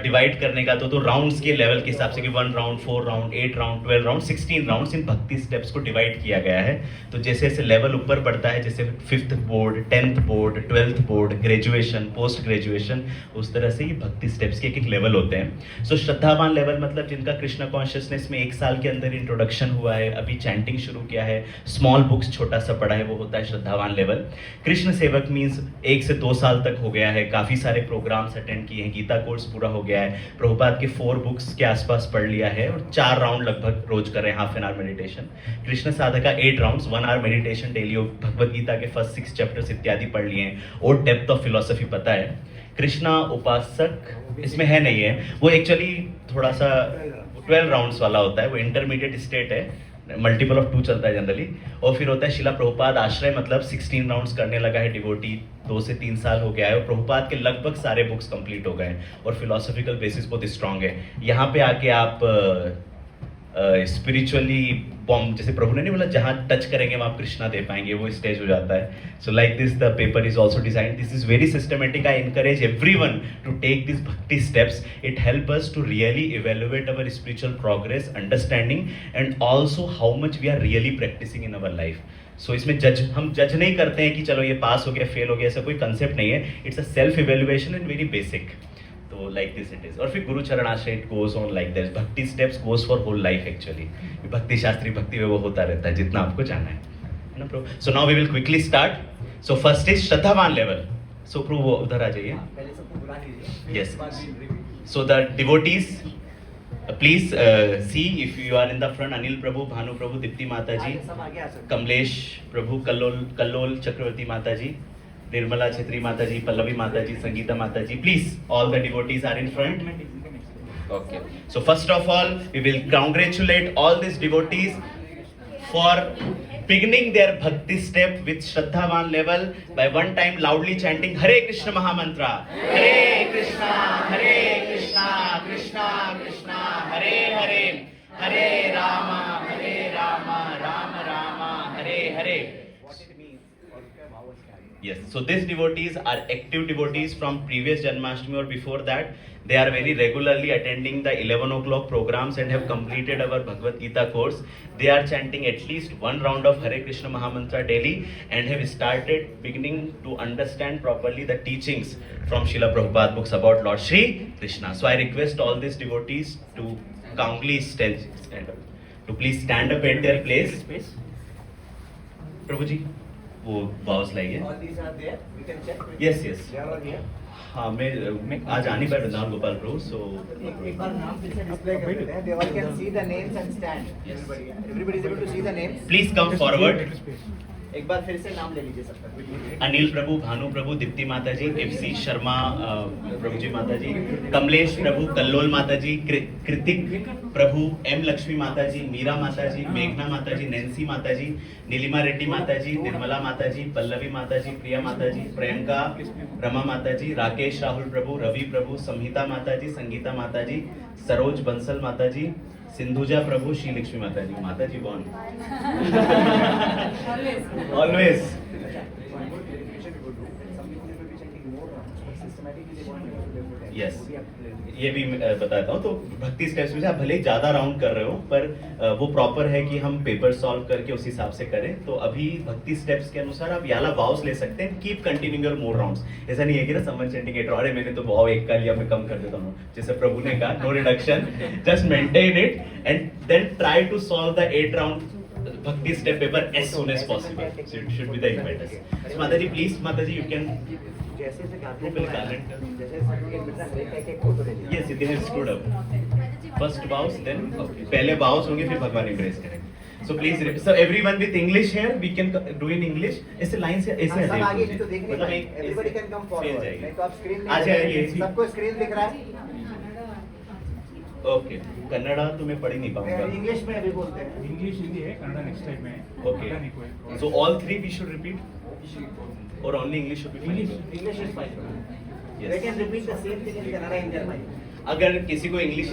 डिवाइड करने का। तो राउंड्स के लेवल के हिसाब से कि 1 round, 4 round, 8 round, 12 round, 16 rounds इन भक्ति स्टेप्स को डिवाइड किया गया है। तो जैसे जैसे लेवल ऊपर बढ़ता है, जैसे 5th board, 10th board, 12th board, graduation, post graduation, उस तरह से ये भक्ति स्टेप्स के एक लेवल होते हैं। सो श्रद्धावान लेवल मतलब जिनका कृष्ण कॉन्शियसनेस में 1 साल के अंदर इंट्रोडक्शन हुआ है, अभी चैंटिंग शुरू किया है, स्मॉल बुक्स छोटा सा पढ़ा है, वो होता है श्रद्धावान लेवल। कृष्ण सेवक मीन्स 1 से 2 साल तक हो गया है, काफ़ी सारे प्रोग्राम्स अटेंड किए हैं, गीता कोर्स पूरा हो गया है, प्रभुपाद के 4 बुक्स के आसपास पढ़ लिया है, और 4 राउंड लगभग रोज कर रहे हैं, half an hour meditation. Krishna Sadhaka 8 rounds, 1 hour meditation daily, Bhagavad Gita के फर्स्ट 6 चैप्टर्स इत्यादि पढ़ लिए हैं, और डेप्थ ऑफ फिलोसफी पता है। कृष्णा उपासक इसमें है नहीं है, वो एक्चुअली थोड़ा सा 12 राउंड्स वाला होता है, वो इंटरमीडिएट स्टेट है, मल्टीपल ऑफ 2 चलता है जनरली। और फिर होता है शिला प्रभुपाद आश्रय, मतलब 16 राउंड्स करने लगा है डिवोटी, 2 से 3 साल हो गया है, और प्रभुपाद के लगभग सारे बुक्स कंप्लीट हो गए हैं, और फिलोसॉफिकल बेसिस बहुत स्ट्रांग है। यहाँ पे आके आप स्पिरिचुअली बॉम्ब, जैसे प्रभु ने नहीं बोला जहाँ टच करेंगे वहाँ कृष्णा दे पाएंगे, वो स्टेज हो जाता है। So like this the paper is also design, this is very systematic. I encourage everyone to take these bhakti steps. It help us to really evaluate our spiritual progress, understanding, and also how much we are really practicing in our life. सो इसमें हम जज नहीं करते हैं कि चलो ये पास हो गया, फेल हो गया, ऐसा कोई कंसेप्ट नहीं है। It's a self evaluation and very basic. तो लाइक दिस इट इज। और फिर Guru Charan Ashray, it goes on like this. Bhakti steps goes for whole life actually. Bhakti Shastri भक्ति में वो होता रहता है जितना आपको जानना है ना प्रभु। So now we will quickly start. So first is Shraddhavan level. So प्रभु उधर आ जाइए। Yes, so the devotees please see if you are in the front. Anil Prabhu, Bhanu Prabhu, Deepti Mata ji, Kamlesh प्रभु, कल्लोल चक्रवर्ती माता जी, निर्मला छेत्री माता जी, पल्लवी माता ji, Sangeeta Mata ji, please all the devotees are in front. Okay, so first of all we will congratulate all these devotees for beginning their bhakti step with Shraddhavan level by one time loudly chanting Hare Krishna Mahamantra. Hare Krishna, Krishna Krishna, Hare Hare, Hare Rama, Rama Rama, Hare Hare. What it means, or how was carried. Yes, so these devotees are active devotees from previous Janmashtami or before that. They are very regularly attending the 11 o'clock programs and have completed our Bhagavad Gita course. They are chanting at least one round of Hare Krishna Mahamantra daily and have started beginning to understand properly the teachings from Srila Prabhupada books about Lord Shri Krishna. So I request all these devotees to calmly stand up, to please stand up at their place. Prabhuji, वो vows लाइए. All these are there, we can check. Yes, yes. They are all here. हाँ मैं आज आने पर वृंदावन गोपाल प्रभु सो एक बार नाम फिर से डिस्प्ले कर देते हैं. They all can see the names and stand. Everybody is able to see the names. Please come forward. एक बार फिर से नाम ले लीजिए सबका. अनिल प्रभु, भानु प्रभु, दीप्ति माता जी, एफसी शर्मा प्रभु जी माता जी, कमलेश प्रभु, कल्लोल माता जी, कृतिक प्रभु, एम लक्ष्मी माता जी, मीरा माता जी, मेघना माता जी, नैन्सी माता जी, नीलिमा रेड्डी माता जी, निर्मला माता जी, पल्लवी माता जी, प्रिया माता जी, प्रियंका, रमा माता जी, राकेश राहुल प्रभु, रवि प्रभु, संहिता माता जी, संगीता माता जी, सरोज बंसल माता जी, सिंधुजा प्रभु, श्री लक्ष्मी माता जी बॉर्न ऑलवेज. यस, ये भी बताता हूँ. तो भक्ति स्टेप्स में से आप भले ही ज्यादा राउंड कर रहे हो पर वो प्रॉपर है कि हम पेपर सॉल्व करके उस हिसाब से करें. तो अभी भक्ति स्टेप्स के अनुसार आप याला वाउस ले सकते हैं. Keep continuing your more rounds. ऐसा नहीं है कि ना समवन चैंटिंग 8 अरे मैंने तो वाव एक का लिया मैं कम कर देता हूँ. जैसे प्रभु ने कहा no reduction, just maintain it and then try to solve the 8 round Bhakti step paper as soon as possible. So it should be the impetus. So Mataji, please, Mataji, you can जैसे जैसे गाते Google calendar. जैसे certificate मिलता है एक एक photo ले लीजिए. Yes, they have stood up. First vows, then पहले vows होंगे फिर भगवान embrace करेंगे. So please, so everyone with English here, we can do in English. ऐसे line से ऐसे सब आ आगे नहीं तो देख नहीं मतलब पाएंगे. एक Everybody can come fail forward. जाएगी. नहीं तो आप स्क्रीन आ जाइए. सबको स्क्रीन दिख रहा है. ओके, कन्नड़ा तो मैं पढ़ ही नहीं पाऊंगा. इंग्लिश में अभी बोलते हैं. इंग्लिश हिंदी है, कन्नड़ा नेक्स्ट टाइम में है. Okay. पता नहीं कोई. So all three we should repeat, or only English should be fine? English is fine. Yes. They can repeat the same thing in Kannada in their mind. अगर किसी को English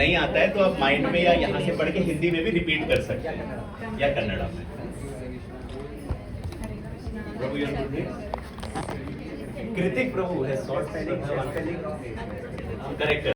नहीं आता है तो आप माइंड में या यहाँ से पढ़ के हिंदी में भी रिपीट कर सकते हैं या कन्नड़ा में. प्रभु your good name? कृतिक प्रभु है शॉर्ट. करेक्ट.